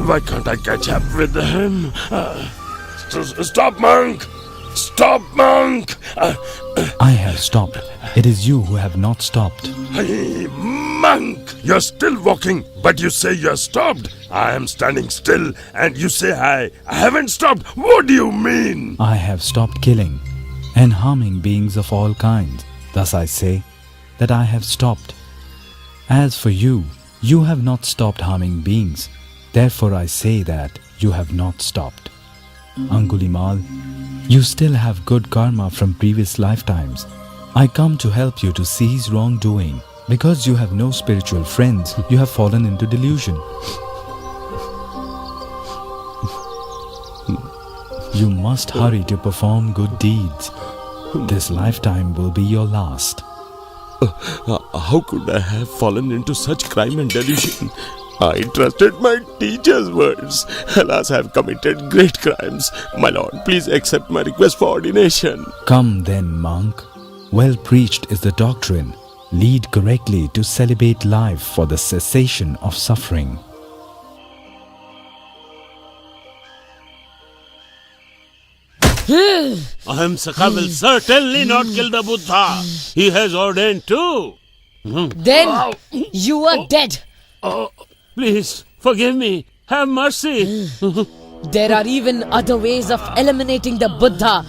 Why can't I catch up with him? Stop, monk! Stop, monk! I have stopped. It is you who have not stopped. Hey, monk! You're still walking, but you say you're stopped. I am standing still, and you say I haven't stopped. What do you mean? I have stopped killing and harming beings of all kinds. Thus I say that I have stopped. As for you, you have not stopped harming beings. Therefore I say that you have not stopped. Angulimal, you still have good karma from previous lifetimes. I come to help you to cease wrongdoing. Because you have no spiritual friends, you have fallen into delusion. You must hurry to perform good deeds. This lifetime will be your last. How could I have fallen into such crime and delusion? I trusted my teacher's words. Alas, I have committed great crimes. My lord, please accept my request for ordination. Come then, monk. Well preached is the doctrine. Lead correctly to celibate life for the cessation of suffering. Ahimsaka will certainly not kill the Buddha. He has ordained too. Then you are dead. Please, forgive me. Have mercy. There are even other ways of eliminating the Buddha.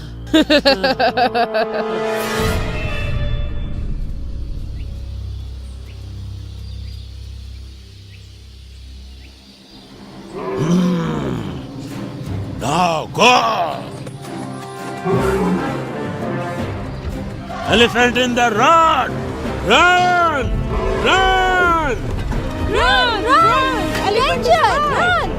Now go! Elephant in the road! Run! Run! Run! Run! Danger! Run!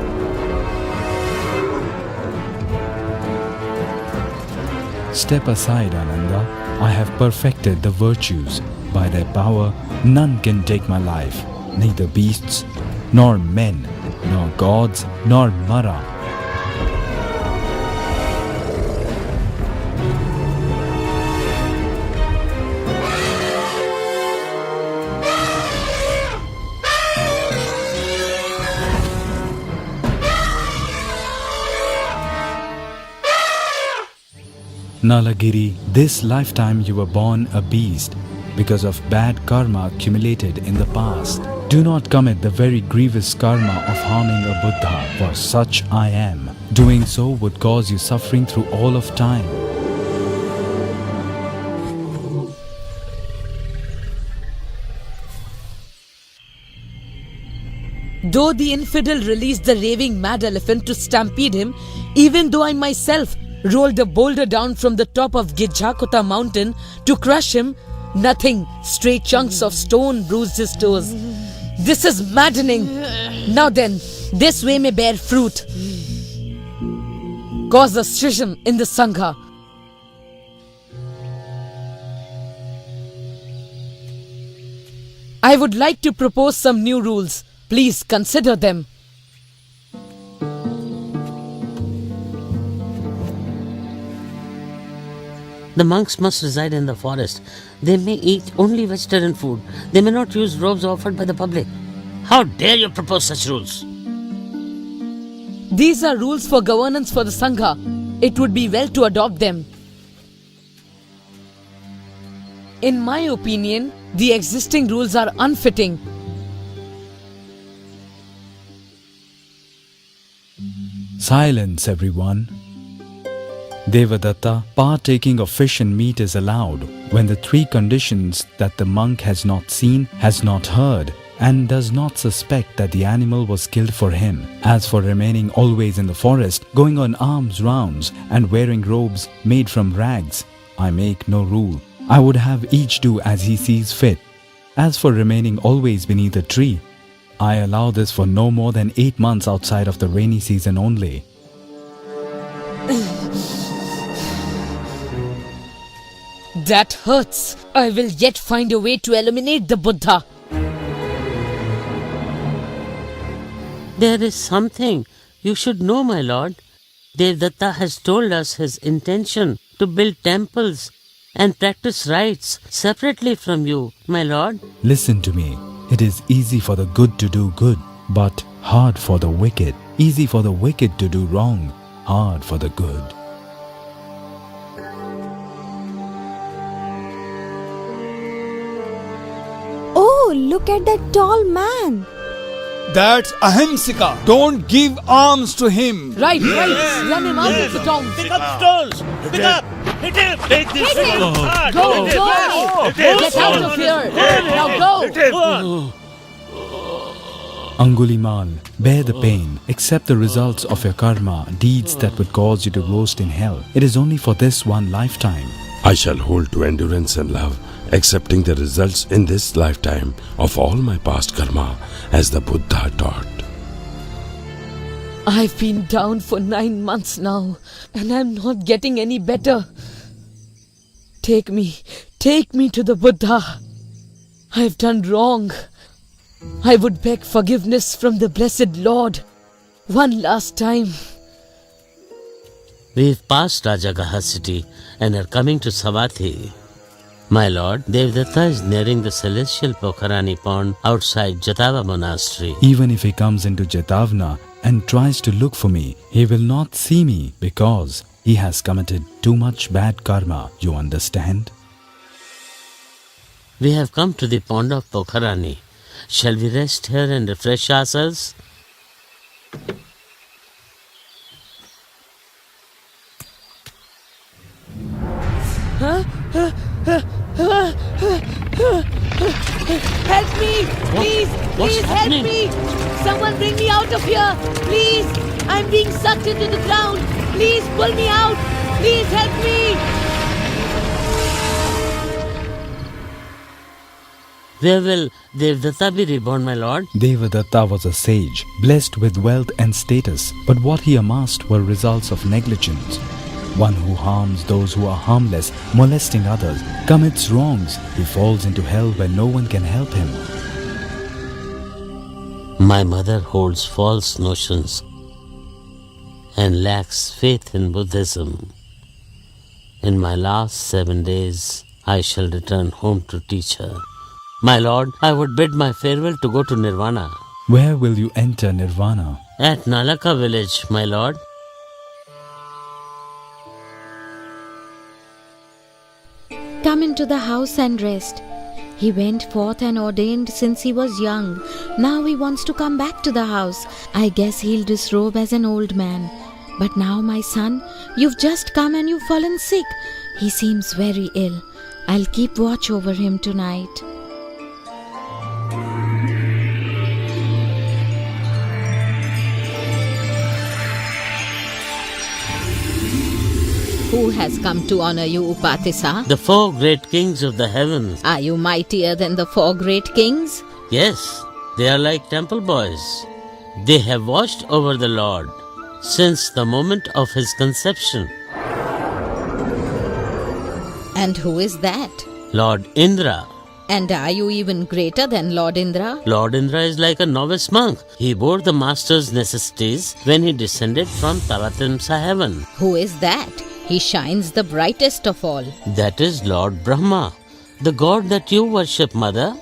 Step aside, Ananda. I have perfected the virtues. By their power, none can take my life. Neither beasts, nor men, nor gods, nor Mara. Nalagiri, this lifetime you were born a beast because of bad karma accumulated in the past. Do not commit the very grievous karma of harming a Buddha, for such I am. Doing so would cause you suffering through all of time. Though the infidel released the raving mad elephant to stampede him, even though I myself rolled a boulder down from the top of Gijjakota mountain to crush him, nothing, stray chunks of stone bruised his toes. This is maddening. Now then, this way may bear fruit. Cause a schism in the Sangha. I would like to propose some new rules. Please consider them. The monks must reside in the forest. They may eat only vegetarian food. They may not use robes offered by the public. How dare you propose such rules? These are rules for governance for the Sangha. It would be well to adopt them. In my opinion, the existing rules are unfitting. Silence, everyone. Devadatta, partaking of fish and meat is allowed when the three conditions that the monk has not seen, has not heard, and does not suspect that the animal was killed for him. As for remaining always in the forest, going on alms rounds, and wearing robes made from rags, I make no rule. I would have each do as he sees fit. As for remaining always beneath a tree, I allow this for no more than 8 months outside of the rainy season only. That hurts. I will yet find a way to eliminate the Buddha. There is something you should know, my lord. Devadatta has told us his intention to build temples and practice rites separately from you, my lord. Listen to me. It is easy for the good to do good, but hard for the wicked. Easy for the wicked to do wrong, hard for the good. Oh, look at that tall man. That's Ahimsika. Don't give alms to him. Right. Run him out of the town. Pick up stones! Pick up! Hit him! Take this! Hit him! Go! Get out of here! Now go! Angulimal, bear the pain. Accept the results of your karma, deeds that would cause you to roast in hell. It is only for this one lifetime. I shall hold to endurance and love, accepting the results in this lifetime of all my past karma, as the Buddha taught. I've been down for 9 months now, and I'm not getting any better. Take me to the Buddha. I've done wrong. I would beg forgiveness from the Blessed Lord one last time. We've passed Rajagaha city and are coming to Savatthi. My lord, Devadatta is nearing the celestial Pokharani pond outside Jatava monastery. Even if he comes into Jetavana and tries to look for me, he will not see me because he has committed too much bad karma, you understand? We have come to the pond of Pokharani. Shall we rest here and refresh ourselves? Help me! Please! What's Please happening? help me! Someone bring me out of here! Please! I'm being sucked into the ground! Please pull me out! Please help me! Where will Devdatta be reborn, my lord? Devadatta was a sage, blessed with wealth and status, but what he amassed were results of negligence. One who harms those who are harmless, molesting others, commits wrongs, he falls into hell where no one can help him. My mother holds false notions and lacks faith in Buddhism. In my last 7 days, I shall return home to teach her. My lord, I would bid my farewell to go to Nirvana. Where will you enter Nirvana? At Nalaka village, my lord. Come into the house and rest. He went forth and ordained since he was young. Now he wants to come back to the house. I guess he'll disrobe as an old man. But now, my son, you've just come and you've fallen sick. He seems very ill. I'll keep watch over him tonight. Who has come to honor you, Upatisa? The 4 great kings of the heavens. Are you mightier than the 4 great kings? Yes, they are like temple boys. They have watched over the Lord since the moment of his conception. And who is that? Lord Indra. And are you even greater than Lord Indra? Lord Indra is like a novice monk. He bore the master's necessities when he descended from Taratimsa heaven. Who is that? He shines the brightest of all. That is Lord Brahma, the god that you worship, mother.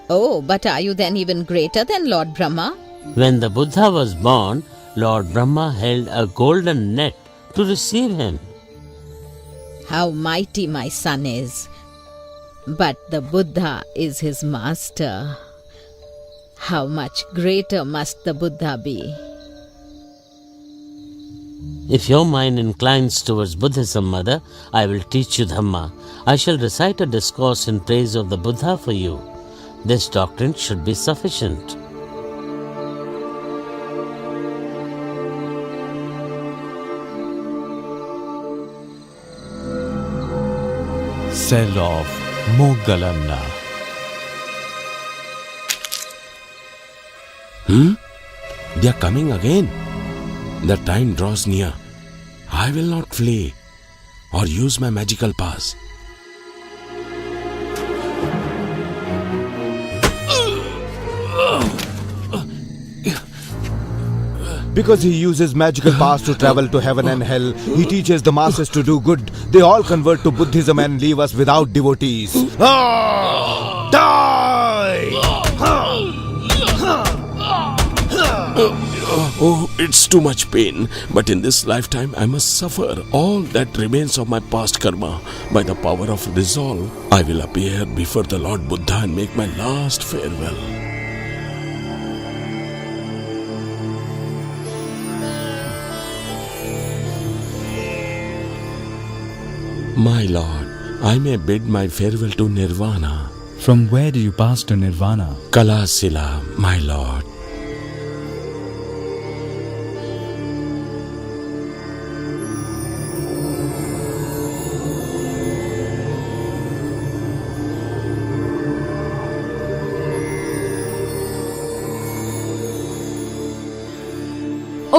Oh, but are you then even greater than Lord Brahma? When the Buddha was born, Lord Brahma held a golden net to receive him. How mighty my son is. But the Buddha is his master. How much greater must the Buddha be? If your mind inclines towards Buddhism, mother, I will teach you Dhamma. I shall recite a discourse in praise of the Buddha for you. This doctrine should be sufficient. Cell of Moggallana. They are coming again. The time draws near. I will not flee or use my magical pass. Because he uses magical paths to travel to heaven and hell, he teaches the masses to do good. They all convert to Buddhism and leave us without devotees. Die! Oh, it's too much pain. But in this lifetime, I must suffer all that remains of my past karma. By the power of resolve, I will appear before the Lord Buddha and make my last farewell. My Lord, I may bid my farewell to Nirvana. From where do you pass to Nirvana? Kalasila, my Lord.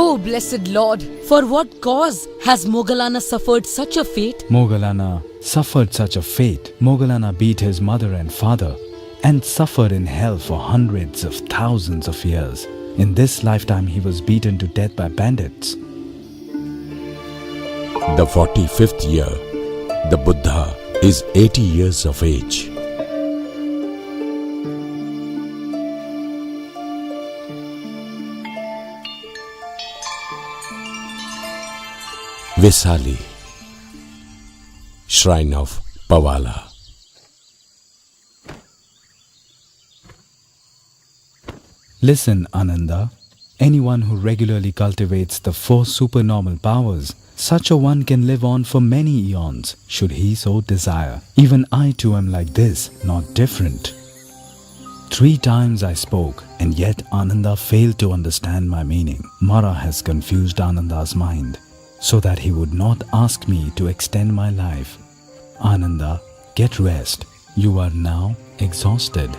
Oh, blessed Lord, for what cause has Moggallana suffered such a fate? Moggallana suffered such a fate. Moggallana beat his mother and father and suffered in hell for hundreds of thousands of years. In this lifetime, he was beaten to death by bandits. The 45th year, the Buddha is 80 years of age. Visali, Shrine of Pavala. Listen, Ananda. anyone who regularly cultivates the 4 supernormal powers, such a one can live on for many eons, should he so desire. Even I too am like this, not different. 3 times I spoke, and yet Ananda failed to understand my meaning. Mara has confused Ananda's mind, so that he would not ask me to extend my life. Ananda, get rest. You are now exhausted.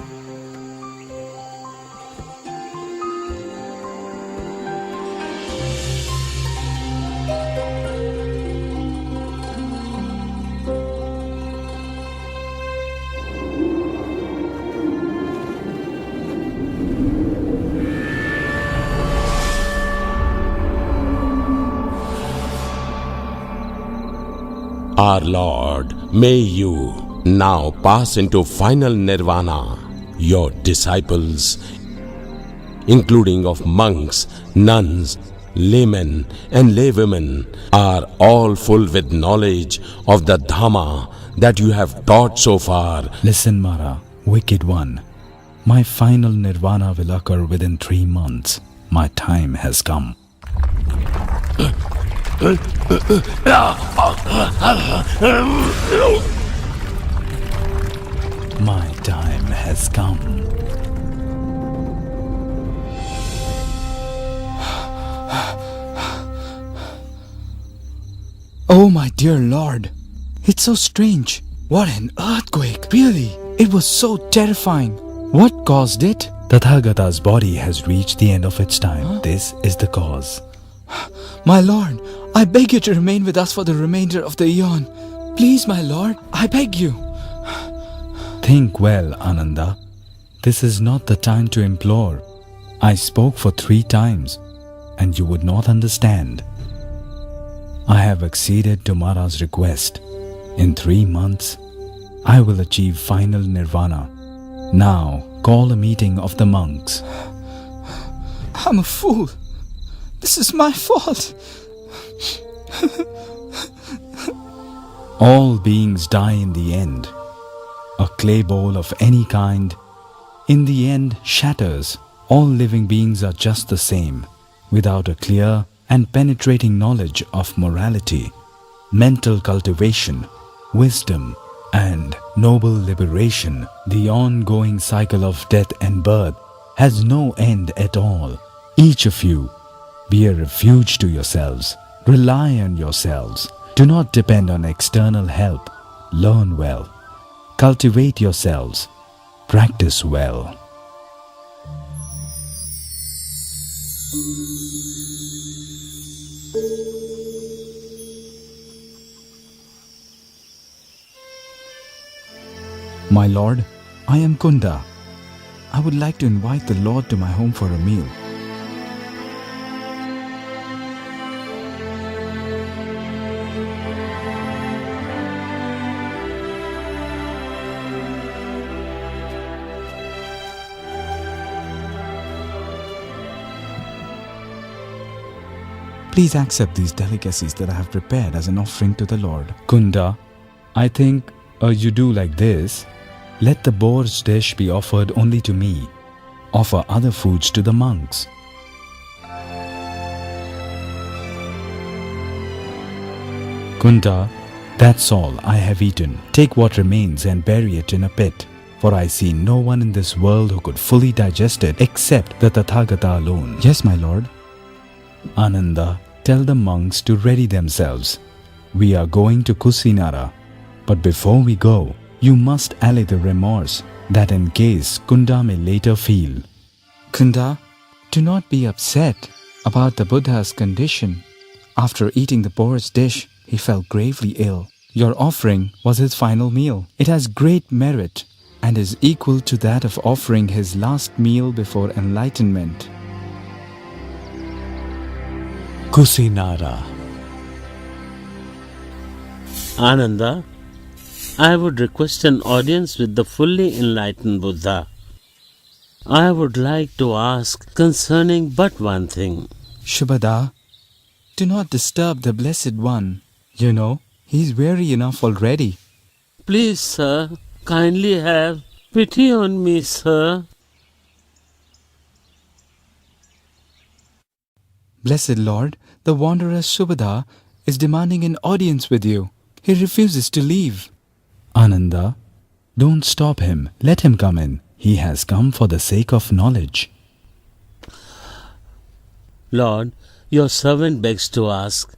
Our Lord, may you now pass into final nirvana. Your disciples, including of monks, nuns, laymen and laywomen, are all full with knowledge of the Dhamma that you have taught so far. Listen, Mara, wicked one. My final nirvana will occur within 3 months. My time has come. My time has come. Oh, my dear Lord, it's so strange. What an earthquake! Really, it was so terrifying. What caused it? Tathagata's body has reached the end of its time. This is the cause. My Lord, I beg you to remain with us for the remainder of the eon. Please, my Lord, I beg you. Think well, Ananda. This is not the time to implore. I spoke for 3 times, and you would not understand. I have acceded to Mara's request. In 3 months, I will achieve final nirvana. Now, call a meeting of the monks. I'm a fool. This is my fault. All beings die in the end. A clay bowl of any kind, in the end, shatters. All living beings are just the same, without a clear and penetrating knowledge of morality, mental cultivation, wisdom, and noble liberation. The ongoing cycle of death and birth has no end at all. Each of you, be a refuge to yourselves. Rely on yourselves. Do not depend on external help. Learn well. Cultivate yourselves. Practice well. My Lord, I am Kunda. I would like to invite the Lord to my home for a meal. Please accept these delicacies that I have prepared as an offering to the Lord. Kunda, I think you do like this. Let the boar's dish be offered only to me. Offer other foods to the monks. Kunda, that's all I have eaten. Take what remains and bury it in a pit. For I see no one in this world who could fully digest it except the Tathagata alone. Yes, my Lord. Ananda, tell the monks to ready themselves. We are going to Kusinara. But before we go, you must allay the remorse that in case Kunda may later feel. Kunda, do not be upset about the Buddha's condition. After eating the boar's dish, he fell gravely ill. Your offering was his final meal. It has great merit and is equal to that of offering his last meal before enlightenment. Kusinara. Ananda, I would request an audience with the fully enlightened Buddha. I would like to ask concerning but one thing. Shubhada, do not disturb the Blessed One. You know, he's weary enough already. Please, sir, kindly have pity on me, sir. Blessed Lord, the wanderer Subhadha is demanding an audience with you. He refuses to leave. Ananda, don't stop him. Let him come in. He has come for the sake of knowledge. Lord, your servant begs to ask,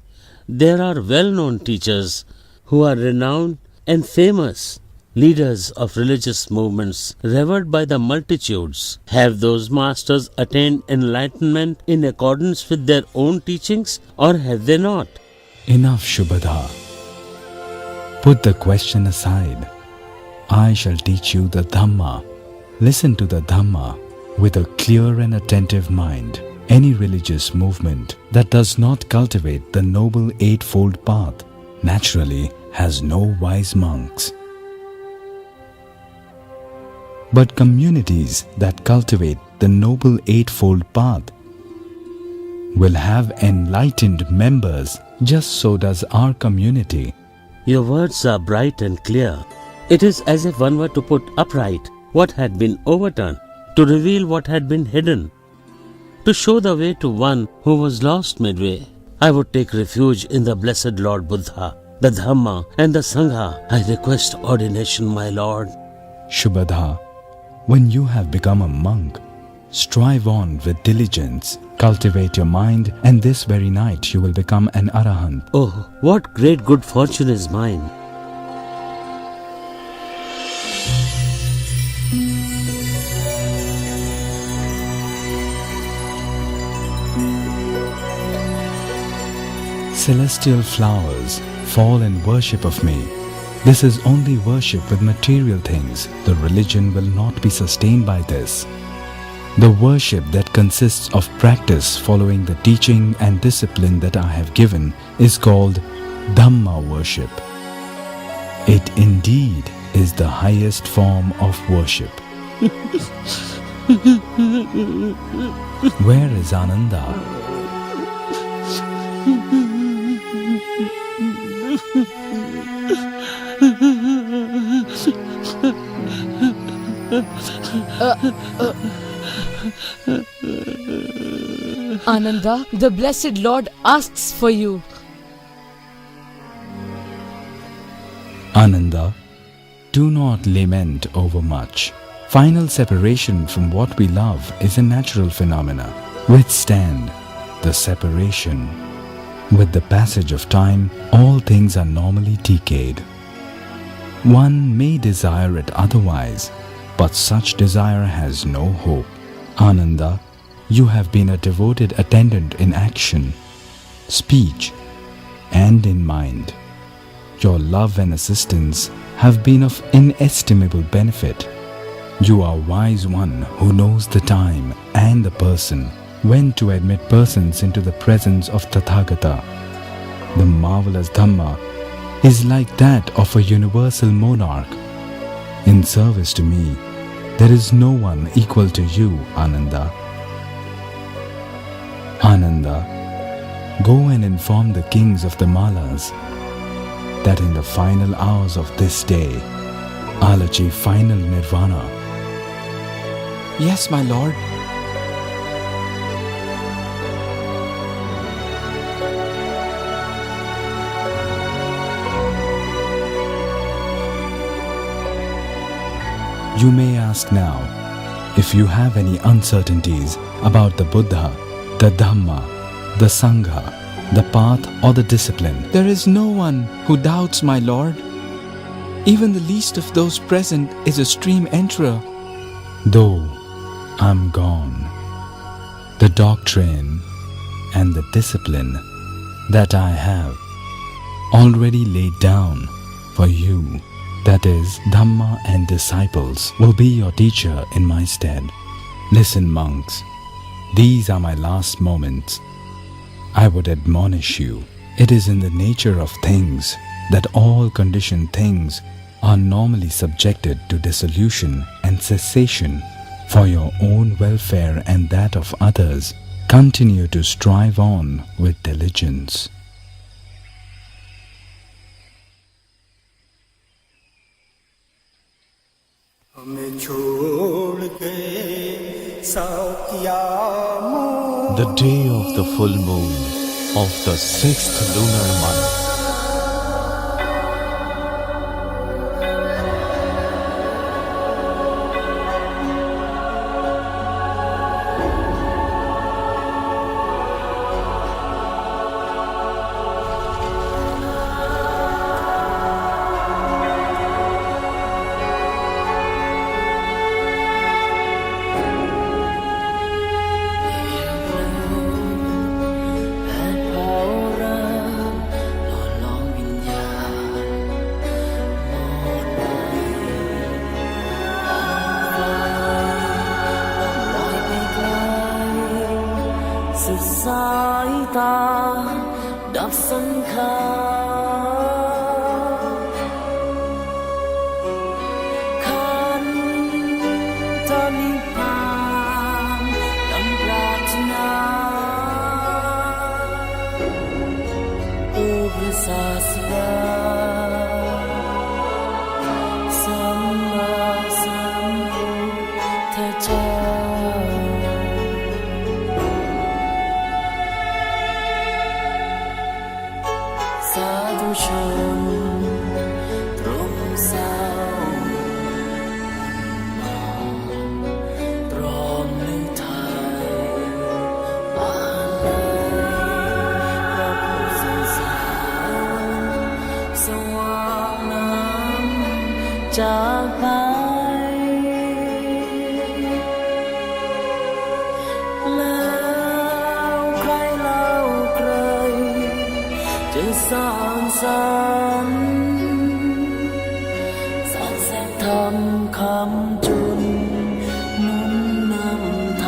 there are well-known teachers who are renowned and famous, leaders of religious movements revered by the multitudes. Have those masters attained enlightenment in accordance with their own teachings, or have they not? Enough, Subhadha. Put the question aside. I shall teach you the Dhamma. Listen to the Dhamma with a clear and attentive mind. Any religious movement that does not cultivate the noble eightfold path naturally has no wise monks. But communities that cultivate the noble eightfold path will have enlightened members. Just so does our community. Your words are bright and clear. It is as if one were to put upright what had been overturned, to reveal what had been hidden, to show the way to one who was lost midway. I would take refuge in the blessed Lord Buddha, the Dhamma and the Sangha. I request ordination, my Lord. Subhadha, when you have become a monk, strive on with diligence. Cultivate your mind, and this very night you will become an arahant. Oh, what great good fortune is mine. Celestial flowers, fall in worship of me. This is only worship with material things. The religion will not be sustained by this. The worship that consists of practice following the teaching and discipline that I have given is called Dhamma worship. It indeed is the highest form of worship. Where is Ananda? Ananda, the Blessed Lord asks for you. Ananda, do not lament over much. Final separation from what we love is a natural phenomena. Withstand the separation. With the passage of time, all things are normally decayed. One may desire it otherwise, but such desire has no hope. Ananda, you have been a devoted attendant in action, speech, and in mind. Your love and assistance have been of inestimable benefit. You are a wise one who knows the time and the person when to admit persons into the presence of Tathagata. The marvelous Dhamma is like that of a universal monarch. In service to me, there is no one equal to you, Ananda. Ananda, go and inform the kings of the Malas that in the final hours of this day, I'll achieve final nirvana. Yes, my lord. You may ask now if you have any uncertainties about the Buddha, the Dhamma, the Sangha, the path or the discipline. There is no one who doubts, my lord. Even the least of those present is a stream enterer. Though I'm gone, the doctrine and the discipline that I have already laid down for you, that is, Dhamma and disciples, will be your teacher in my stead. Listen, monks, these are my last moments. I would admonish you. It is in the nature of things that all conditioned things are normally subjected to dissolution and cessation. For your own welfare and that of others, continue to strive on with diligence. The day of the full moon of the 6th lunar month.สายตาดับสังขารขันธนิพพานดังปรารถนาโอ้พระศาสดาสัมมาสัมพุทธเจ้าสาธุชนตรงเศร้าตรอมนึกไทยอ่านเลยพระพุทธศาสว่างน้ำจากไปแล้วใครเล่าใครจะสร้างสรรค์สัจธรรมคำจุนนุ่มนำท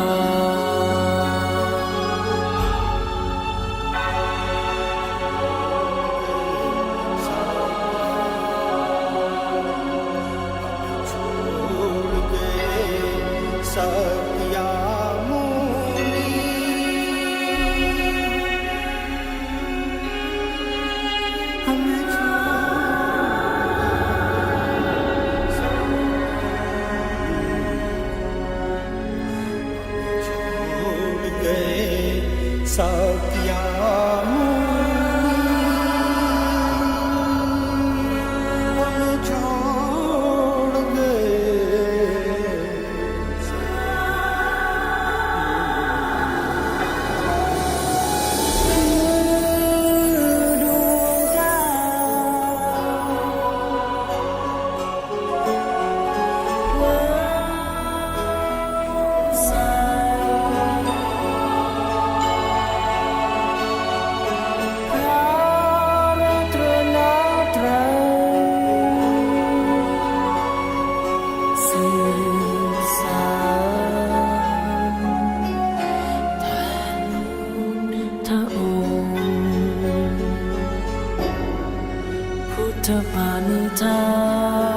พุทธปาณิธาน